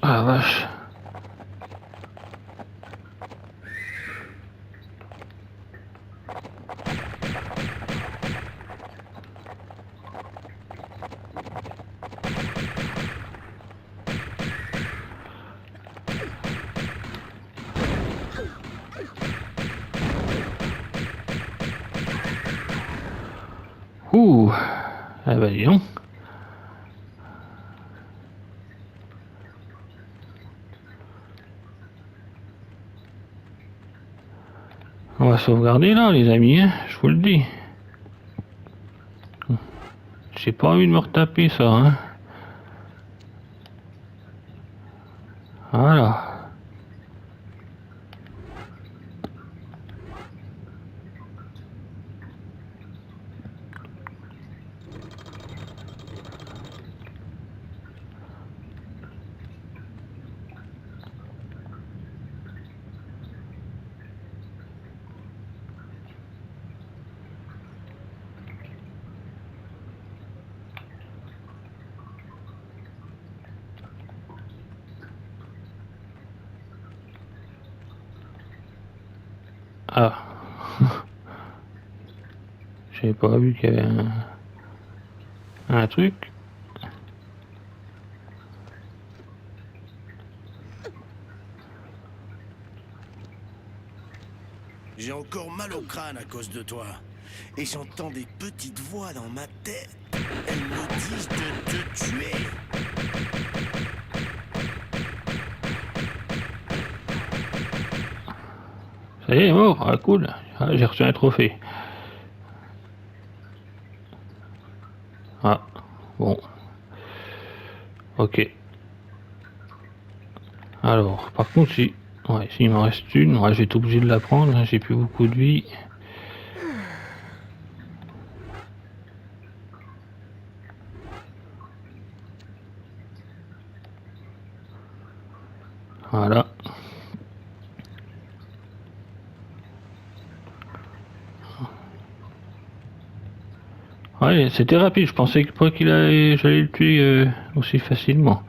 Ah vache. Ouh. Ah bah dis donc. On va sauvegarder là les amis, hein, je vous le dis. J'ai pas envie de me retaper ça, hein. Voilà. Ah. J'avais pas vu qu'il y avait un truc. J'ai encore mal au crâne à cause de toi. Et j'entends des petites voix dans ma tête. Elles me disent de te tuer. Ça y est, mort. Ah, cool. Ah, j'ai reçu un trophée. Ah, bon. Ok. Alors, par contre, si... Ouais, s'il m'en reste une, ouais, j'ai été obligé de la prendre. Hein, j'ai plus beaucoup de vie. Voilà. Ouais, c'était rapide. Je pensais pas j'allais le tuer aussi facilement.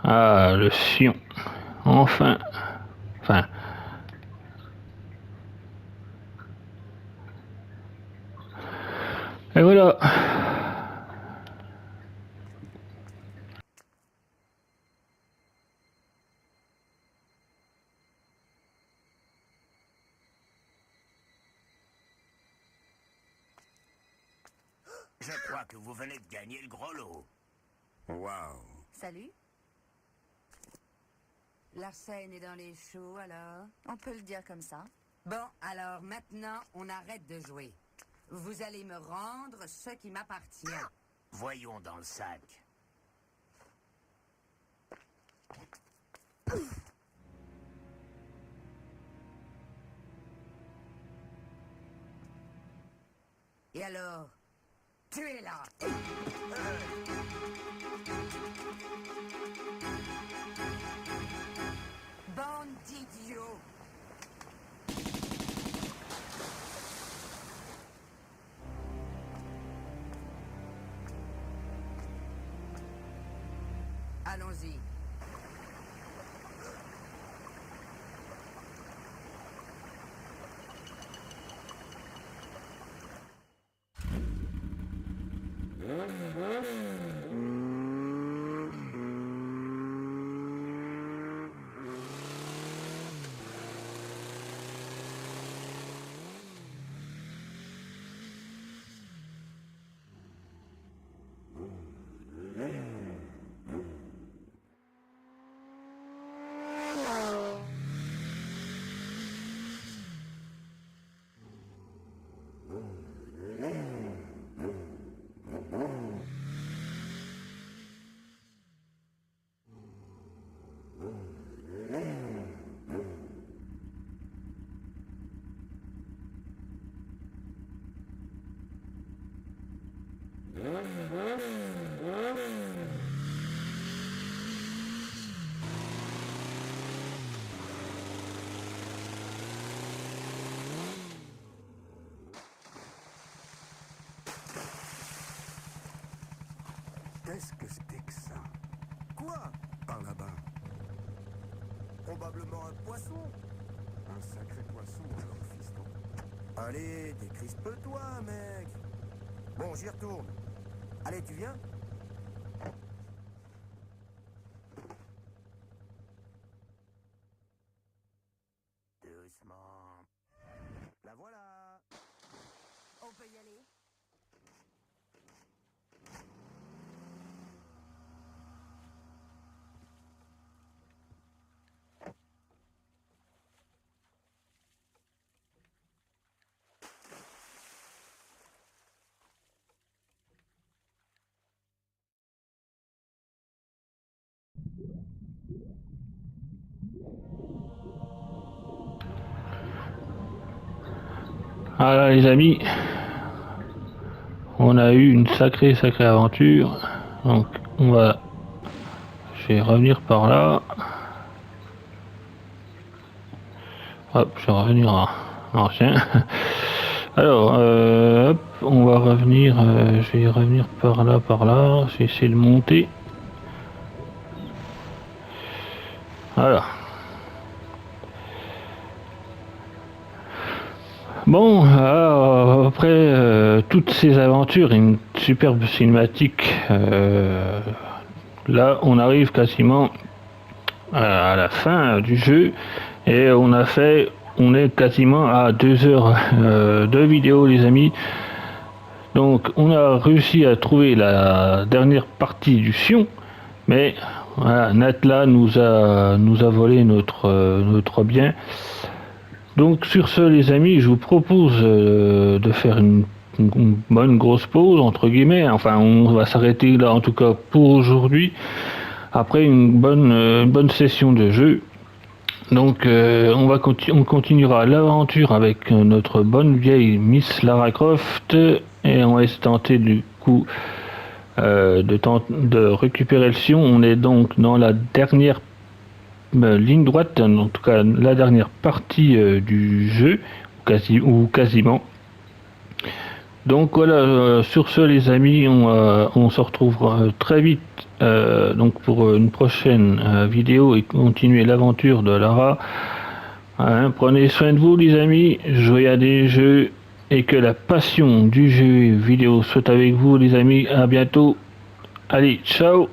Ah, le Sion. Enfin. Enfin. Et voilà. Je crois que vous venez de gagner le gros lot. Waouh. Salut. L'arsène est dans les choux, alors? On peut le dire comme ça. Bon, alors maintenant, on arrête de jouer. Vous allez me rendre ce qui m'appartient. Voyons dans le sac. Et alors? Tuez-la! Bande d'idiots! Allons-y. Qu'est-ce que c'était que ça? Quoi? Par là-bas. Probablement un poisson. Un sacré poisson, alors, fiston. Allez, décrispe-toi, mec. Bon, j'y retourne. Allez, tu viens? Doucement. La voilà. On peut y aller? Voilà les amis, on a eu une sacrée aventure. Donc je vais revenir par là. Hop, je vais revenir en ancien. Alors, hop, on va revenir, je vais revenir par là, je vais essayer de monter. Voilà. Bon, alors, après toutes ces aventures, une superbe cinématique, là on arrive quasiment à la fin du jeu et on est quasiment à 2 heures de vidéo les amis. Donc on a réussi à trouver la dernière partie du Sion, mais voilà, Natla nous a volé notre bien. Donc sur ce les amis, je vous propose de faire une bonne grosse pause entre guillemets. Enfin on va s'arrêter là en tout cas pour aujourd'hui. Après une bonne session de jeu. Donc on continuera l'aventure avec notre bonne vieille Miss Lara Croft et on va se tenter du coup de récupérer le Sion. On est donc dans la dernière ligne droite, en tout cas la dernière partie du jeu, ou quasiment. Donc voilà, sur ce les amis, on se retrouvera très vite donc pour une prochaine vidéo et continuer l'aventure de Lara. Hein, prenez soin de vous les amis, jouez à des jeux et que la passion du jeu vidéo soit avec vous les amis. À bientôt, allez ciao.